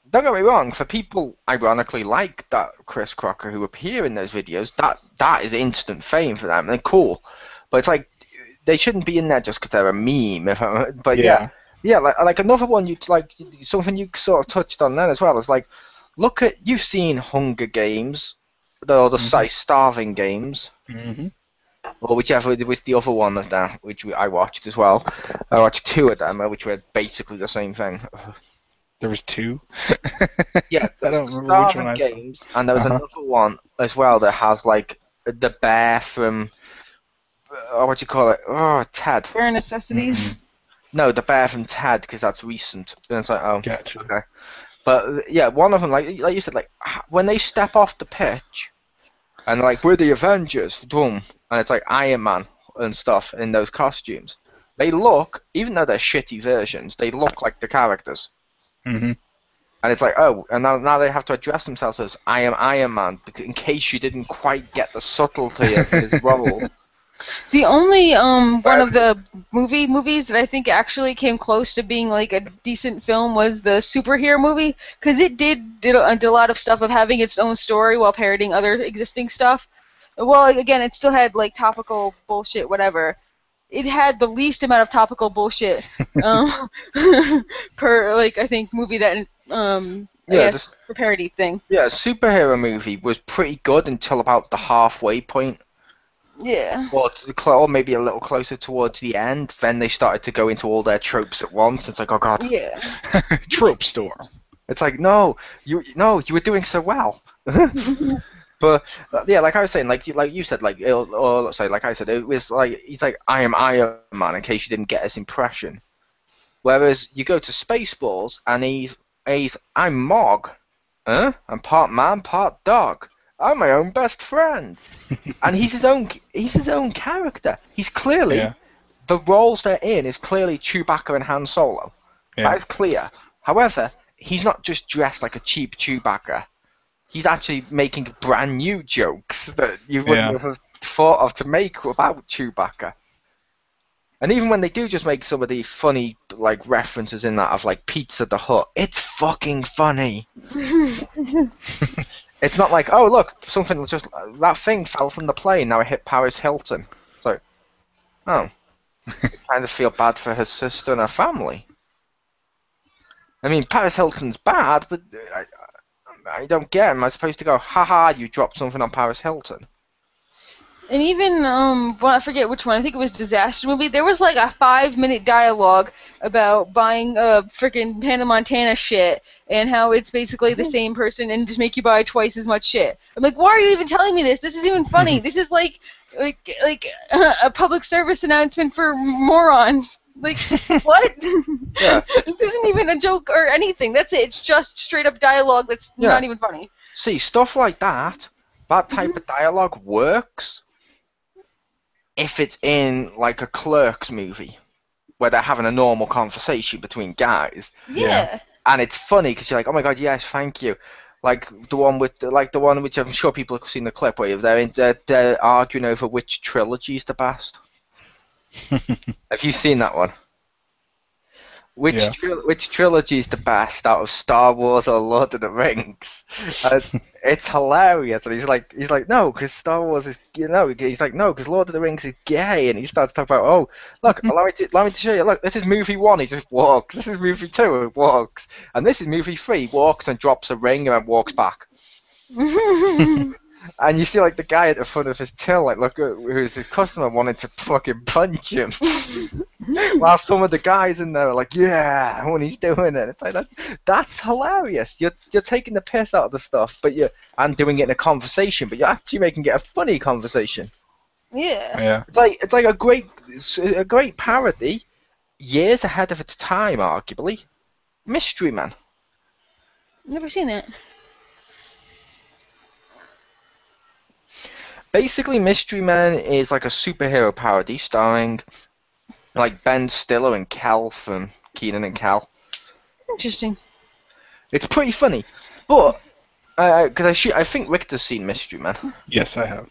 don't get me wrong, for people ironically like that Chris Crocker who appear in those videos, that is instant fame for them. They're cool, but it's like they shouldn't be in there just because they're a meme. But yeah, like another one something you sort of touched on then as well is like, you've seen Hunger Games, the Starving Games. Mm-hmm. Or whichever was the other one of that, which I watched as well. I watched two of them, which were basically the same thing. There was two? Yeah, I don't remember which one Games, and there was another one as well that has like the bear from what do you call it? Oh, Ted. Bare Necessities. Mm-hmm. No, the bear from Ted, because that's recent. And it's like, oh, gotcha. Okay. But yeah, one of them, like you said, like when they step off the pitch. And like, we're the Avengers, boom, and it's like Iron Man and stuff in those costumes. They look, even though they're shitty versions, they look like the characters. Mm-hmm. And it's like, oh, and now they have to address themselves as I am Iron Man, in case you didn't quite get the subtlety of his role. The only one of the movies that I think actually came close to being like a decent film was the superhero movie, because it did a lot of stuff of having its own story while parodying other existing stuff. Well, again, it still had like topical bullshit, whatever. It had the least amount of topical bullshit per like I think movie that for parody thing. Yeah, superhero movie was pretty good until about the halfway point. Yeah. Or maybe a little closer towards the end. Then they started to go into all their tropes at once. It's like, oh god. Yeah. Trope store. It's like, no, you were doing so well. But yeah, like I was saying, like you said, or sorry, like I said, it was like he's like, I am Iron Man, in case you didn't get his impression. Whereas you go to Spaceballs and he's I'm Mog, huh? I'm part man, part dog. I'm my own best friend, and he's his own character. He's clearly the roles they're in is clearly Chewbacca and Han Solo. Yeah. That is clear. However, he's not just dressed like a cheap Chewbacca. He's actually making brand new jokes that you wouldn't have thought of to make about Chewbacca. And even when they do just make some of the funny like references in that of like Pizza the Hut, it's fucking funny. It's not like, oh look, something just that thing fell from the plane, now it hit Paris Hilton. It's like, oh, I kind of feel bad for her sister and her family. I mean, Paris Hilton's bad, but I don't get. Am I supposed to go, haha, you dropped something on Paris Hilton? And even, well, I forget which one, I think it was Disaster Movie, there was like a 5-minute dialogue about buying frickin' Hannah Montana shit, and how it's basically the same person and just make you buy twice as much shit. I'm like, why are you even telling me this? This isn't even funny. This is like a public service announcement for morons. Like, what? Yeah. This isn't even a joke or anything. That's it. It's just straight up dialogue that's not even funny. See, stuff like that type of dialogue works if it's in like a Clerks movie where they're having a normal conversation between guys. Yeah. And it's funny because you're like, oh my god, yes, thank you. Like the one which I'm sure people have seen the clip where they're arguing over which trilogy is the best. Have you seen that one? Which trilogy is the best out of Star Wars or Lord of the Rings? It's hilarious, and he's like, no, because Star Wars is, he's like, no, because Lord of the Rings is gay, and he starts talking about, oh, look, allow me to show you, look, this is movie 1, he just walks, this is movie 2, he walks, and this is movie 3, he walks and drops a ring and then walks back. And you see like the guy at the front of his till, like, look, who's his customer, wanted to fucking punch him. While some of the guys in there are like, yeah, when he's doing it. It's like, that's hilarious. You're taking the piss out of the stuff, and doing it in a conversation, but you're actually making it a funny conversation. Yeah. It's like a great parody, years ahead of its time, arguably. Mystery Man. Never seen it. Basically, Mystery Man is like a superhero parody starring like Ben Stiller and Kel from Keenan and Kel. Interesting. It's pretty funny, but because I think Richter's seen Mystery Man. Yes, I have.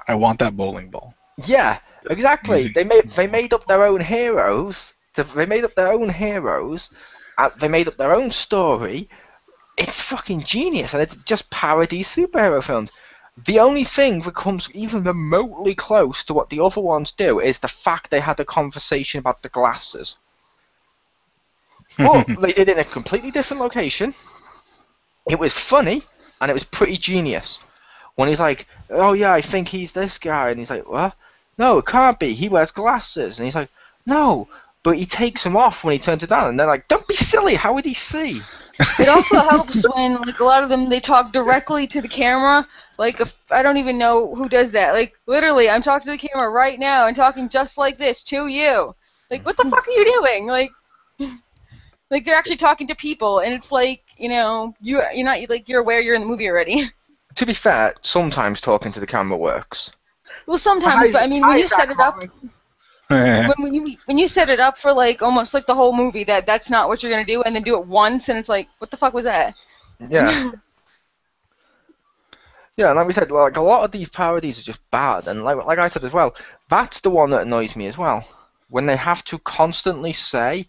I want that bowling ball. Yeah, exactly. They made up their own heroes. They made up their own heroes. They made up their own story. It's fucking genius, and it's just parody superhero films. The only thing that comes even remotely close to what the other ones do is the fact they had a conversation about the glasses. But they did it in a completely different location. It was funny, and it was pretty genius. When he's like, oh yeah, I think he's this guy, and he's like, what? No, it can't be. He wears glasses. And he's like, no, but he takes them off when he turns it down. And they're like, don't be silly. How would he see? It also helps when, like, a lot of them, they talk directly to the camera. Like, I don't even know who does that. Like, literally, I'm talking to the camera right now and talking just like this to you. Like, what the fuck are you doing? Like, they're actually talking to people, and it's like, you're not, like, you're aware you're in the movie already. To be fair, sometimes talking to the camera works. Well, sometimes, but I mean, when you set it up... when you set it up for like almost like the whole movie that's not what you're gonna do, and then do it once and it's like, what the fuck was that? Yeah. Yeah, and like we said, like a lot of these parodies are just bad, and like I said as well, that's the one that annoys me as well. When they have to constantly say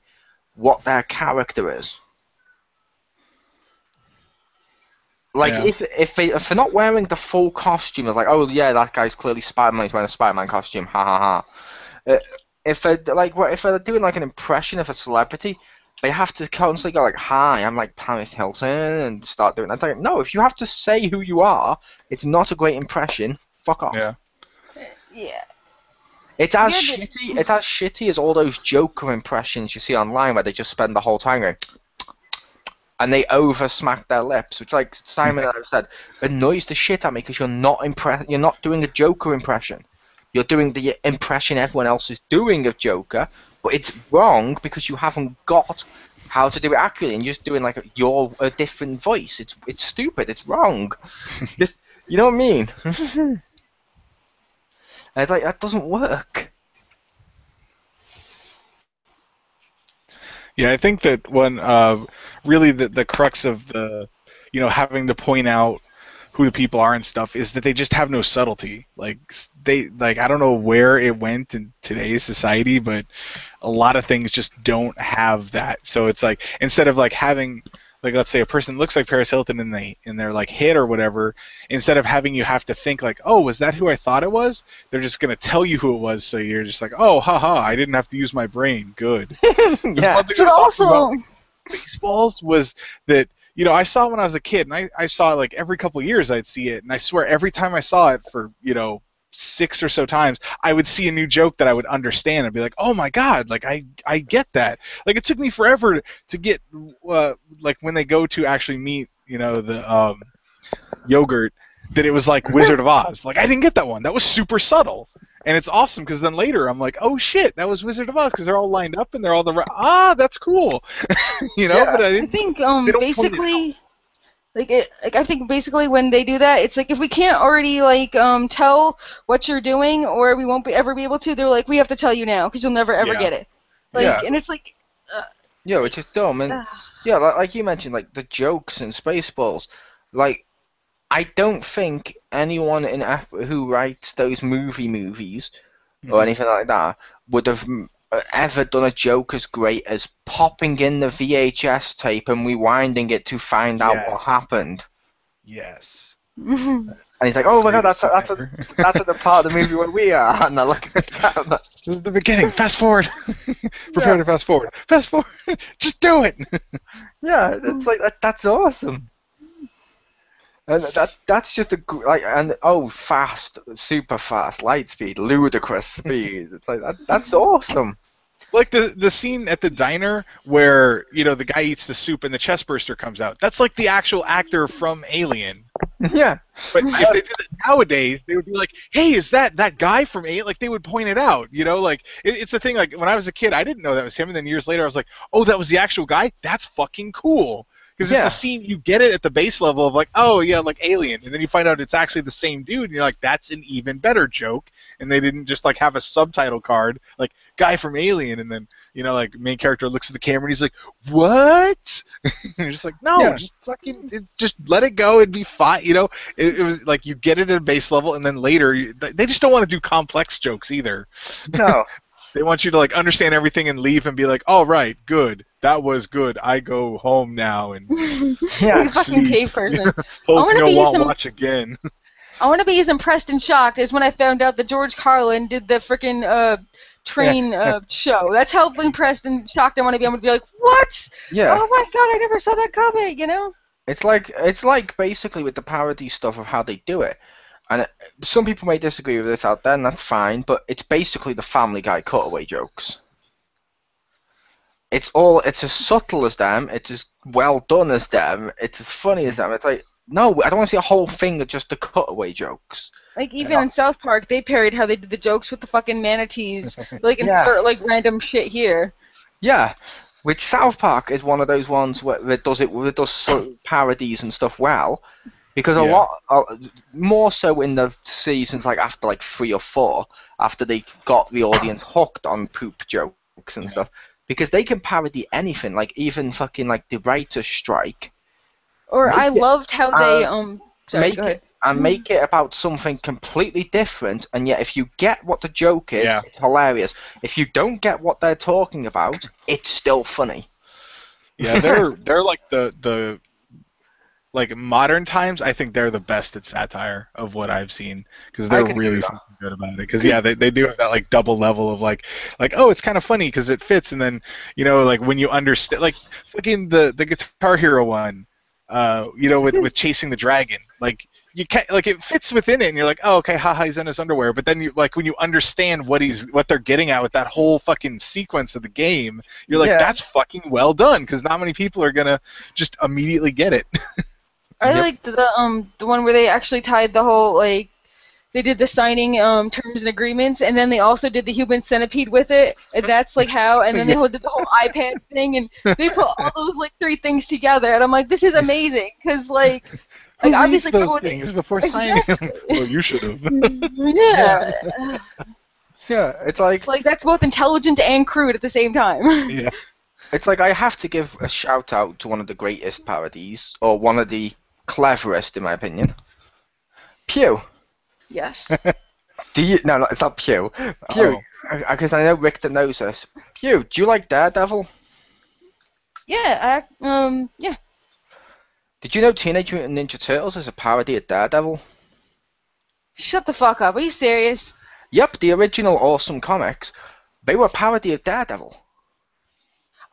what their character is. Like if they're not wearing the full costume, it's like, oh yeah, that guy's clearly Spider-Man, he's wearing a Spider-Man costume, ha ha ha. If they're doing like an impression of a celebrity, they have to constantly go like, "Hi, I'm like Paris Hilton," and start doing that. It's like, no, if you have to say who you are, it's not a great impression. Fuck off. Yeah. Yeah. It's as Yeah, shitty. It's as shitty as all those Joker impressions you see online, where they just spend the whole time going, and they over smack their lips, which, like Simon and I have said, annoys the shit out of me because you're not You're not doing a Joker impression. You're doing the impression everyone else is doing of Joker, but it's wrong because you haven't got how to do it accurately, and you're just doing like a different voice. It's stupid. It's wrong. Just, you know what I mean? And it's like, that doesn't work. Yeah, I think that when really the crux of the, having to point out who the people are and stuff is that they just have no subtlety. Like I don't know where it went in today's society, but a lot of things just don't have that. So it's like, instead of like having, like, let's say a person looks like Paris Hilton in their like hit or whatever, instead of having you have to think like, oh, was that who I thought it was? They're just gonna tell you who it was, so you're just like, oh, haha, I didn't have to use my brain. Good. Yeah. But also, Baseballs was that, I saw it when I was a kid, and I saw it like every couple of years I'd see it, and I swear every time I saw it for 6 or so times, I would see a new joke that I would understand and be like, oh my god, like I get that. Like, it took me forever to get like when they go to actually meet the yogurt, that it was like Wizard of Oz. Like, I didn't get that one. That was super subtle. And it's awesome because then later I'm like, oh shit, that was Wizard of Oz, because they're all lined up and they're all that's cool. Yeah. But I think basically, I think basically when they do that, it's like, if we can't already tell what you're doing, or we won't ever be able to, they're like, we have to tell you now because you'll never ever get it. And it's like. Yeah, which is dumb, and yeah, like you mentioned, like the jokes in Spaceballs, like, I don't think anyone who writes those movies or anything like that would have ever done a joke as great as popping in the VHS tape and rewinding it to find out what happened. Yes. And he's like, oh my god, that's at the part of the movie where we are. And I look at that. This is the beginning. Fast forward. Prepare to fast forward. Fast forward. Just do it. Yeah, it's like that's awesome. And that's just fast, super fast, light speed, ludicrous speed. It's like that's awesome. Like the scene at the diner where the guy eats the soup and the chest burster comes out. That's like the actual actor from Alien. Yeah. But if they did it nowadays, they would be like, hey, is that guy from Alien? Like, they would point it out. Like, it's a thing. Like, when I was a kid, I didn't know that was him, and then years later I was like, oh, that was the actual guy? That's fucking cool. Because it's a scene, you get it at the base level of like, oh yeah, like Alien, and then you find out it's actually the same dude, and you're like, that's an even better joke. And they didn't just like have a subtitle card like guy from Alien, and then like main character looks at the camera and he's like, what? And you're just like, no, just fucking, just let it go and be fine. It was like you get it at a base level, and then later they just don't want to do complex jokes either. No. They want you to like understand everything and leave and be like, "All right, good. That was good. I go home now and fucking cave person. Hope no one watch again." I want to be as impressed and shocked as when I found out that George Carlin did the freaking train show. That's how impressed and shocked I want to be. I'm going to be like, "What? Yeah. Oh my god, I never saw that coming." It's like basically with the parody stuff of how they do it. And some people may disagree with this out there, and that's fine, but it's basically the Family Guy cutaway jokes. It's as subtle as them, it's as well done as them, it's as funny as them. It's like, no, I don't want to see a whole thing of just the cutaway jokes. Like, even in South Park, they parodied how they did the jokes with the fucking manatees. Like, insert, like, random shit here. Yeah. Which South Park is one of those ones where it does parodies and stuff well. Because a lot, more so in the seasons like after like 3 or 4, after they got the audience hooked on poop jokes and stuff, because they can parody anything, like even fucking like the writer's strike. Or I loved how they make it about something completely different, and yet if you get what the joke is, it's hilarious. If you don't get what they're talking about, it's still funny. Yeah, they're like the like modern times, I think they're the best at satire of what I've seen, because they're really fucking good about it. Because they do have that like double level of like oh, it's kind of funny because it fits, and then like when you understand, like fucking the Guitar Hero one, with chasing the dragon, like you can't, like, it fits within it, and you're like, oh, okay, haha, he's in his underwear. But then you, like, when you understand what they're getting at with that whole fucking sequence of the game, you're like, that's fucking well done, because not many people are gonna just immediately get it. I like the one where they actually tied the whole, like, they did the signing terms and agreements, and then they also did the human centipede with it, and that's like how, and then they did the whole iPad thing, and they put all those like 3 things together, and I'm like, this is amazing, because like obviously those things before signing them. Well, you should have. Yeah. Yeah, it's like that's both intelligent and crude at the same time. Yeah. It's like I have to give a shout out to one of the greatest parodies, or one of the cleverest in my opinion. Pew. Yes. Do you? No, it's not Pew. Pew, because I know Richter knows this. Pew, do you like Daredevil? Yeah. Yeah. Did you know Teenage Mutant Ninja Turtles is a parody of Daredevil? Shut the fuck up. Are you serious? Yep, the original Awesome Comics. They were a parody of Daredevil.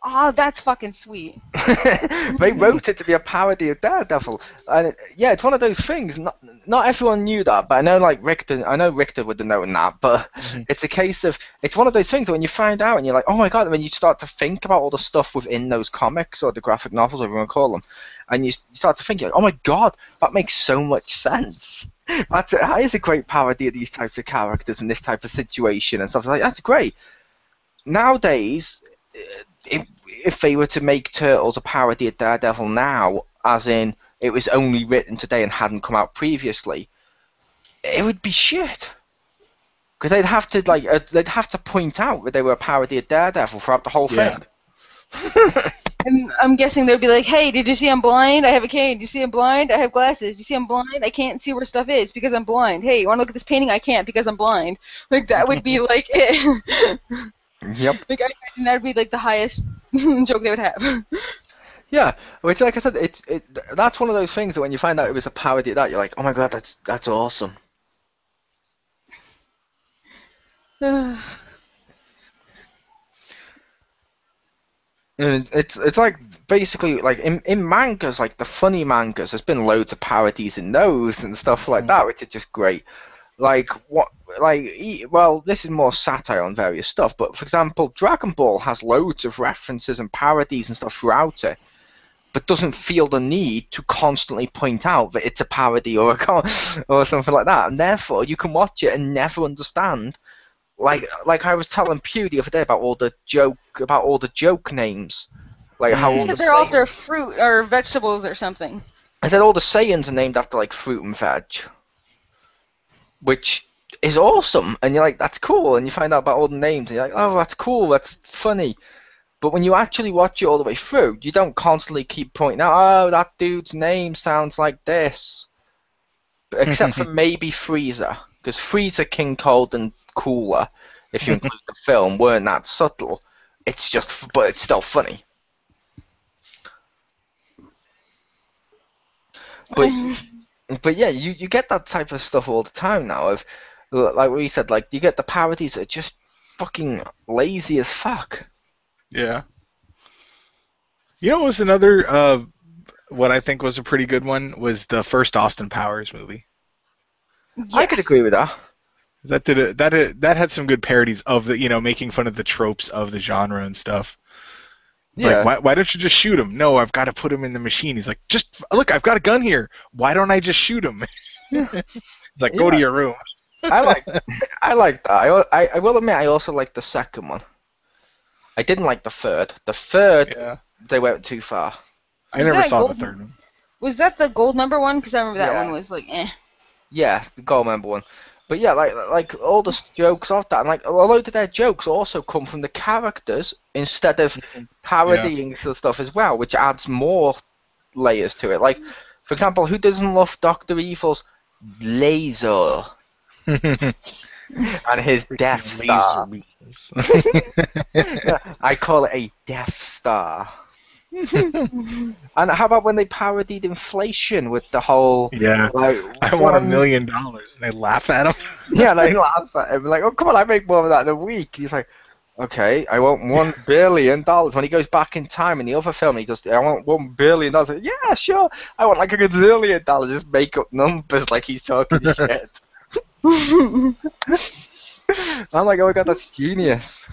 Oh, that's fucking sweet. They wrote it to be a parody of Daredevil, and yeah, it's one of those things. Not everyone knew that, but I know Richter would have known that. But it's a case of it's one of those things that when you find out and you're like, oh my god, when you start to think about all the stuff within those comics or the graphic novels, whatever you want to call them, and you start to think, oh my god, that makes so much sense. That is a great parody of these types of characters and this type of situation and stuff like that. That's great. Nowadays, if they were to make Turtles a parody of Daredevil now, as in it was only written today and hadn't come out previously, it would be shit. Because they'd have to point out that they were a parody of Daredevil throughout the whole thing. I'm guessing they'd be like, hey, did you see I'm blind? I have a cane. Did you see I'm blind? I have glasses. Did you see I'm blind? I can't see where stuff is because I'm blind. Hey, you want to look at this painting? I can't because I'm blind. Like, that would be like it. Yep. Like, I imagine that would be like the highest joke they would have. Yeah, which, like I said, that's one of those things that when you find out it was a parody of that, you're like, oh my god, that's awesome. And it's like basically like in mangas, like the funny mangas, there's been loads of parodies in those and stuff like that, which is just great. Like this is more satire on various stuff, but for example, Dragon Ball has loads of references and parodies and stuff throughout it, but doesn't feel the need to constantly point out that it's a parody or something like that, and therefore you can watch it and never understand. Like I was telling Pew the other day about all the joke names, like how all they're all after fruit or vegetables or something. I said all the Saiyans are named after like fruit and veg, which is awesome, and you're like, that's cool, and you find out about all the names, and you're like, oh, that's cool, that's funny. But when you actually watch it all the way through, you don't constantly keep pointing out, oh, that dude's name sounds like this. Except for maybe Frieza, because Frieza, King Cold, and Cooler, if you include the film, weren't that subtle. But it's still funny. But yeah, you get that type of stuff all the time now. Of like we said, like you get the parodies that are just fucking lazy as fuck. Yeah. You know, what was another what I think was a pretty good one was the first Austin Powers movie. Yes. I could agree with that. That had some good parodies of the making fun of the tropes of the genre and stuff. Yeah. Like, why don't you just shoot him? No, I've got to put him in the machine. He's like, just look, I've got a gun here. Why don't I just shoot him? It's like, go to your room. I like that. I will admit, I also like the second one. I didn't like the third. The third, they went too far. I never saw the third one. Was that the gold member one? Because I remember that one was like, eh. Yeah, the gold member one. But yeah, like all the jokes of that, and like a load of their jokes also come from the characters instead of parodying stuff as well, which adds more layers to it. Like, for example, who doesn't love Dr. Evil's laser and his Death Star? I call it a Death Star. And how about when they parodied inflation with the whole I want $1 million, and they laugh at him. Yeah, they laugh at him like, oh come on, I make more of that in a week. He's like, Okay, I want $1 billion. When he goes back in time in the other film, he does. I want $1 billion. Yeah, sure. I want like a gazillion dollars. Just make up numbers like he's talking shit. I'm like, oh my god, that's genius.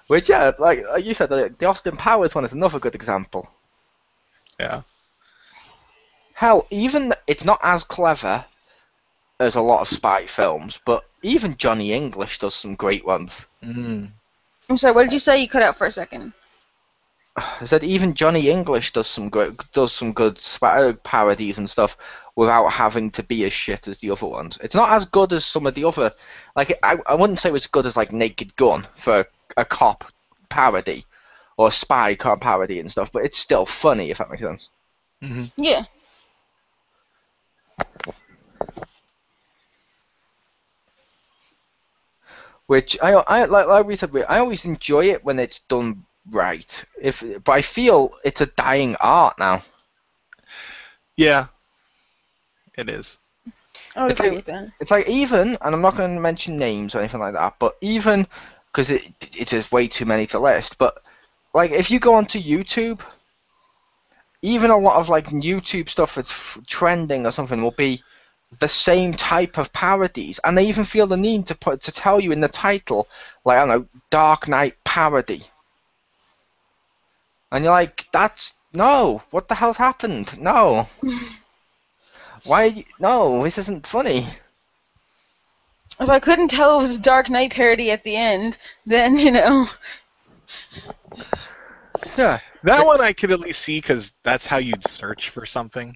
Which, yeah, like you said, the Austin Powers one is another good example. Yeah. Hell, even it's not as clever as a lot of spy films, but even Johnny English does some great ones. Mm. I'm sorry, what did you say? You cut out for a second. I said even Johnny English does some good parodies and stuff without having to be as shit as the other ones. It's not as good as some of the other. Like I wouldn't say it was good as like Naked Gun for a cop parody or a spy cop parody and stuff, but it's still funny if that makes sense. Mm-hmm. Yeah. Which I like we said, I always enjoy it when it's done right. But I feel it's a dying art now. Yeah, it is. I would It's agree like- with that. It's like even, and I'm not going to mention names or anything like that, but even because it is way too many to list. But like if you go onto YouTube, even a lot of like YouTube stuff that's trending or something will be the same type of parodies, and they even feel the need to tell you in the title, like I don't know, Dark Knight parody, and you're like, that's no, what the hell's happened? No, why? No, this isn't funny. If I couldn't tell it was a Dark Knight parody at the end, then, you know. Yeah, That one I could at least see because that's how you'd search for something.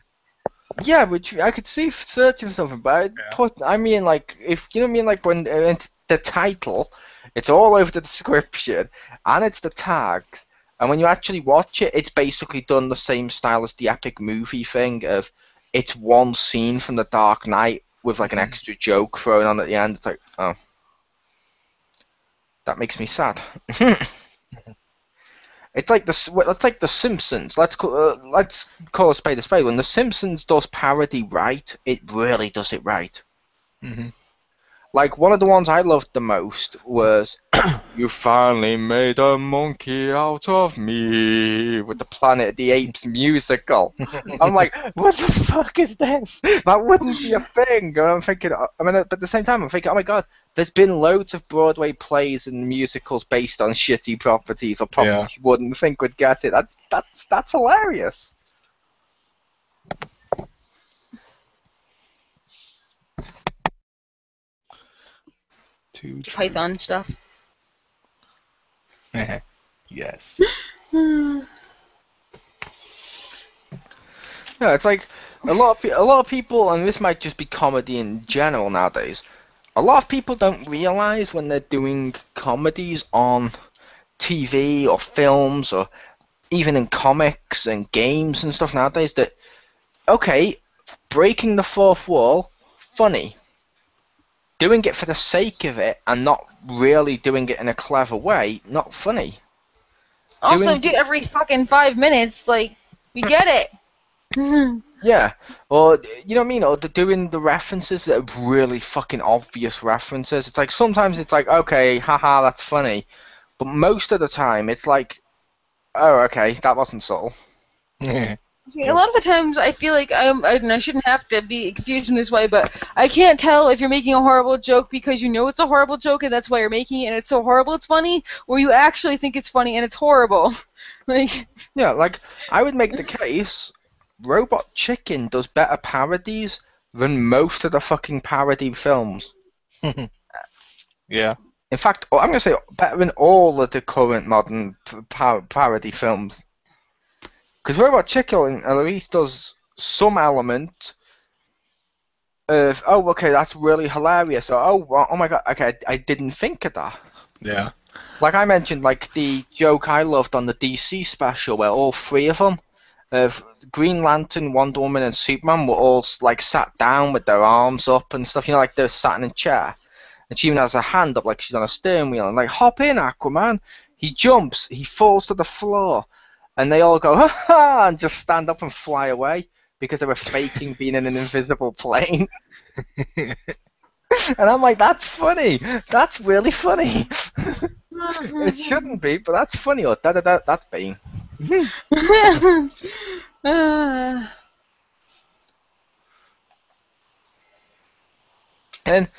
yeah, which I could see searching for something, but I mean, like if you know what I mean, like when the title, it's all over the description, and it's the tags. And when you actually watch it, it's basically done the same style as the epic movie thing of it's one scene from The Dark Knight with like an extra joke thrown on at the end. It's like, oh, that makes me sad. It's like the Simpsons. Let's call a spade a spade. When the Simpsons does parody right, it really does it right. Mm-hmm. Like, one of the ones I loved the most was You Finally Made a Monkey Out of Me with the Planet of the Apes musical. I'm like, what the fuck is this? That wouldn't be a thing. And I'm thinking, but at the same time, I'm thinking, oh my god, there's been loads of Broadway plays and musicals based on shitty properties or properties you wouldn't think would get it. That's hilarious. Python stuff. Yes. Yeah, it's like a lot of people, and this might just be comedy in general nowadays. A lot of people don't realize when they're doing comedies on TV or films or even in comics and games and stuff nowadays that, okay, breaking the fourth wall, funny. Doing it for the sake of it and not really doing it in a clever way, not funny. Also, do every fucking 5 minutes, like, we get it. Yeah, or you know what I mean, or doing the references that are really fucking obvious references. It's like sometimes it's like, okay, haha, that's funny, but most of the time it's like, oh, okay, that wasn't subtle. See, a lot of the times I feel like I shouldn't have to be confused in this way, but I can't tell if you're making a horrible joke because you know it's a horrible joke and that's why you're making it and it's so horrible it's funny, or you actually think it's funny and it's horrible. Like, yeah, like I would make the case Robot Chicken does better parodies than most of the fucking parody films. Yeah. In fact, I'm going to say better than all of the current modern parody films. Because Robot Chicken at least does some element of, oh, okay, that's really hilarious, or oh my god, okay, I didn't think of that. Yeah. Like I mentioned, like the joke I loved on the DC special where all three of them, Green Lantern, Wonder Woman, and Superman were all like sat down with their arms up and stuff, you know, like they're sat in a chair. And she even has her hand up like she's on a steering wheel and like, hop in, Aquaman. He jumps, he falls to the floor, and they all go, ha ha, and just stand up and fly away because they were faking being in an invisible plane. And I'm like, that's funny. That's really funny. It shouldn't be, but that's funny. Or that's Bane. And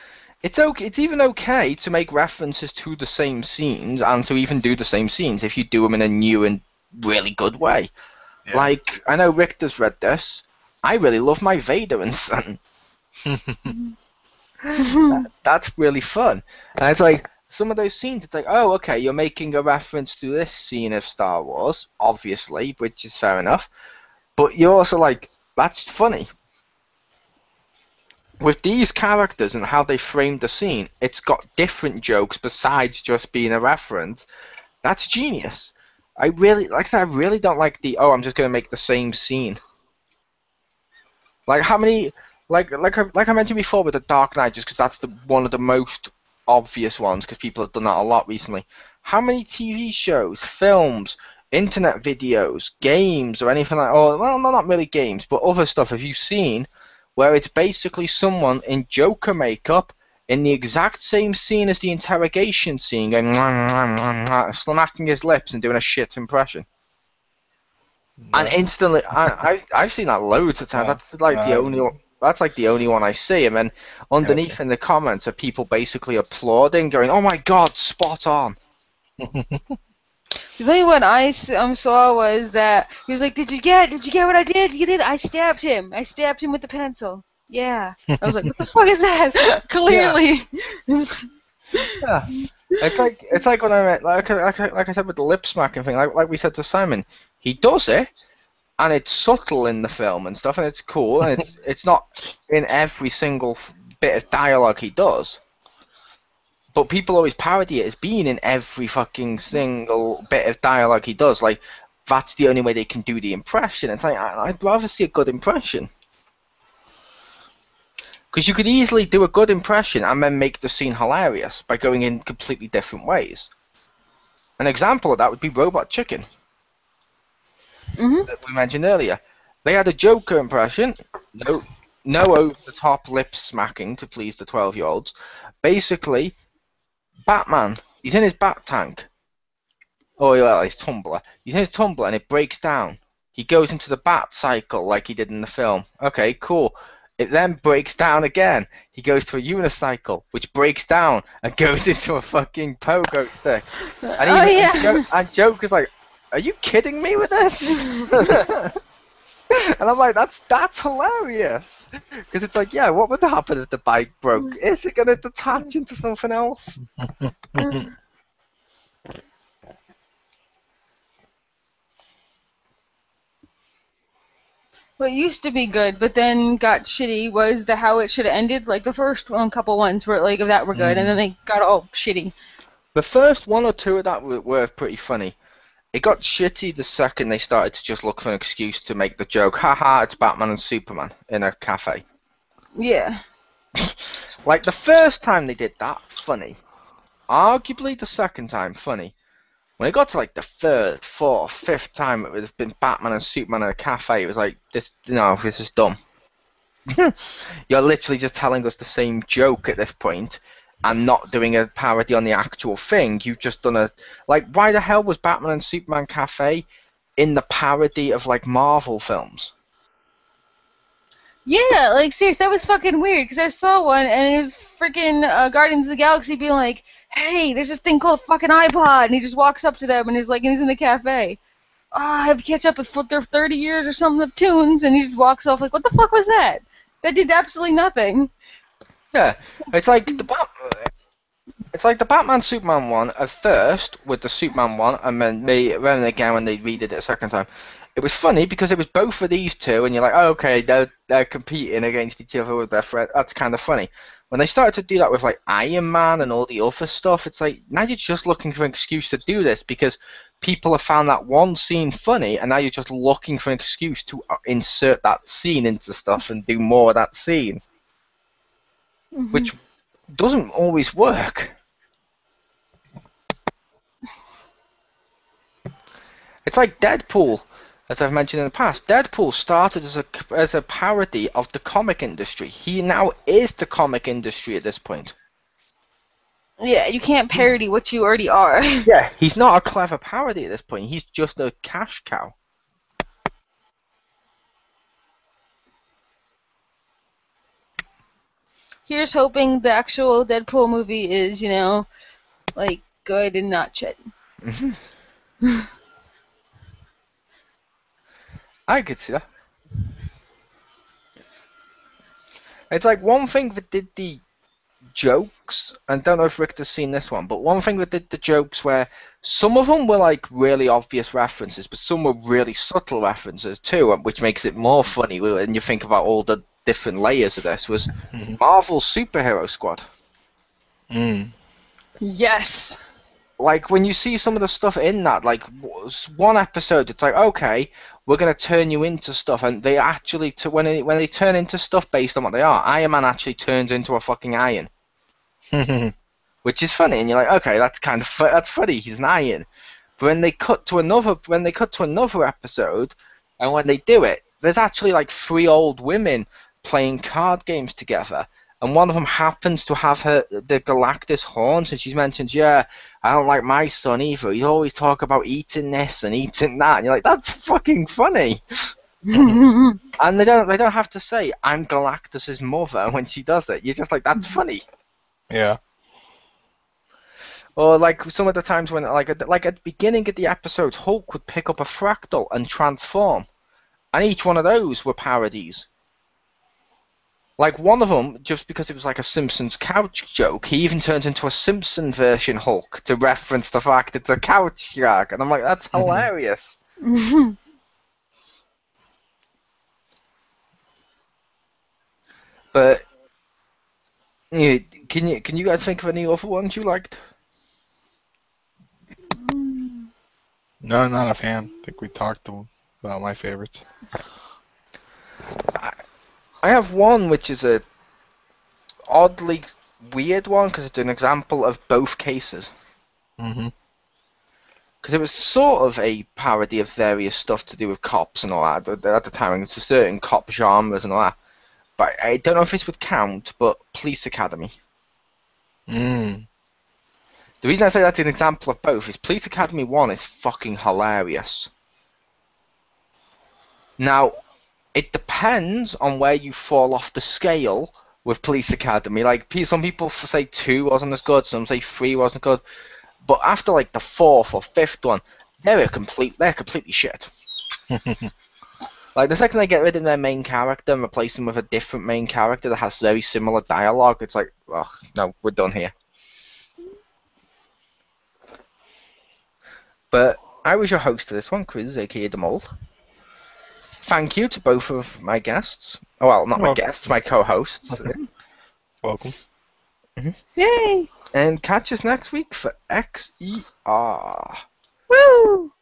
it's okay. It's even okay to make references to the same scenes and to even do the same scenes if you do them in a new and really good way. Yeah. Like, I know Richter's read this. I really love my Vader and Son. That's really fun. And it's like, some of those scenes, it's like, oh, okay, you're making a reference to this scene of Star Wars, obviously, which is fair enough. But you're also like, that's funny. With these characters and how they framed the scene, it's got different jokes besides just being a reference. That's genius. I really don't like the, oh, I'm just going to make the same scene. Like, how many, like I mentioned before with the Dark Knight, just because that's one of the most obvious ones, because people have done that a lot recently. How many TV shows, films, internet videos, games, or anything like, oh, well, not really games, but other stuff have you seen where it's basically someone in Joker makeup in the exact same scene as the interrogation scene, going smacking his lips and doing a shit impression? No. And instantly, I've seen that loads of times. That's like the only one. That's like the only one I see. And then underneath in the comments are people basically applauding, going, "Oh my god, spot on." The only one I saw was that he was like, "Did you get what I did? You did. I stabbed him. I stabbed him with the pencil." Yeah. I was like, "What the fuck is that?" Clearly. Yeah. It's like when I meant, like I said with the lip smacking thing. Like we said to Simon, he does it, and it's subtle in the film and stuff, and it's cool, and it's not in every single bit of dialogue he does. But people always parody it as being in every fucking single bit of dialogue he does. Like, that's the only way they can do the impression. It's like, I'd rather see a good impression. Because you could easily do a good impression and then make the scene hilarious by going in completely different ways. An example of that would be Robot Chicken. That we mentioned earlier. They had a Joker impression. No over-the-top lip smacking to please the 12-year-olds. Basically, Batman, he's in his bat tank. Oh, well, his tumbler. He's in his tumbler and it breaks down. He goes into the bat cycle like he did in the film. Okay, cool. It then breaks down again. He goes to a unicycle, which breaks down and goes into a fucking pogo stick. And and Joker's like, "Are you kidding me with this?" And I'm like, that's hilarious. Because it's like, yeah, what would happen if the bike broke? Is it going to detach into something else? What used to be good, but then got shitty, was how it should have ended. Like the first couple ones were like that were good, and then they got all shitty. The first one or two of that were pretty funny. It got shitty the second they started to just look for an excuse to make the joke, haha, it's Batman and Superman in a cafe. Yeah. Like, the first time they did that, funny. Arguably the second time, funny. When it got to, like, the third, fourth, fifth time it would have been Batman and Superman in a cafe, it was like, this is dumb. You're literally just telling us the same joke at this point, and not doing a parody on the actual thing. You've just done a... Like, why the hell was Batman and Superman Cafe in the parody of, like, Marvel films? Yeah, like, seriously, that was fucking weird, because I saw one, and it was freaking Guardians of the Galaxy being like, "Hey, there's this thing called fucking iPod," and he just walks up to them, and he's in the cafe. "Oh, I have to catch up with their 30 years or something of tunes," and he just walks off like, what the fuck was that? That did absolutely nothing. Yeah, it's like the Batman Superman one at first with the Superman one, and then again when they redid it a second time. It was funny because it was both of these two, and you're like, oh, okay, they're competing against each other with their friend. That's kind of funny. When they started to do that with like Iron Man and all the other stuff, it's like now you're just looking for an excuse to do this because people have found that one scene funny, and now you're just looking for an excuse to insert that scene into stuff and do more of that scene. Which doesn't always work. It's like Deadpool. As I've mentioned in the past, Deadpool started as a parody of the comic industry. He now is the comic industry at this point. Yeah, you can't parody what you already are. Yeah, he's not a clever parody at this point. He's just a cash cow. Here's hoping the actual Deadpool movie is, like, good and not shit. I could see that. It's like one thing that did the jokes, and I don't know if Richter's seen this one, but one thing that did the jokes where some of them were like really obvious references, but some were really subtle references too, which makes it more funny when you think about all the different layers of this, was Marvel's Superhero Squad. Yes. Like, when you see some of the stuff in that, like, one episode, it's like, okay, we're going to turn you into stuff, and they actually, when they turn into stuff based on what they are, Iron Man actually turns into a fucking iron. Which is funny, and you're like, okay, that's kind of that's funny, he's an iron. But when they cut to another episode, and when they do it, there's actually like 3 old women playing card games together, and one of them happens to have the Galactus horns, and she mentions, yeah, I don't like my son either. He always talk about eating this and eating that, and you're like, that's fucking funny. And they don't have to say, I'm Galactus's mother when she does it. You're just like, that's funny. Yeah. Or like some of the times when, like at the beginning of the episode, Hulk would pick up a fractal and transform, and each one of those were parodies. Like one of them, just because it was like a Simpsons couch joke, he even turns into a Simpson version Hulk to reference the fact it's a couch gag, and I'm like, that's hilarious. But yeah, can you guys think of any other ones you liked? No, not a fan. I think we talked about my favorites. I have one which is a oddly weird one because it's an example of both cases. Because it was sort of a parody of various stuff to do with cops and all that at the time. It's a certain cop genres and all that. But I don't know if this would count, but Police Academy. The reason I say that's an example of both is Police Academy 1 is fucking hilarious. Now, it depends on where you fall off the scale with Police Academy. Like, some people say 2 wasn't as good, some say 3 wasn't good. But after, like, the 4th or 5th one, they're completely shit. Like, the second they get rid of their main character and replace them with a different main character that has very similar dialogue, it's like, oh, no, we're done here. But I was your host for this one, Chris, aka The Mole. Thank you to both of my guests. Oh, well, not my guests, my co-hosts. Welcome. Yay! And catch us next week for XER. Woo!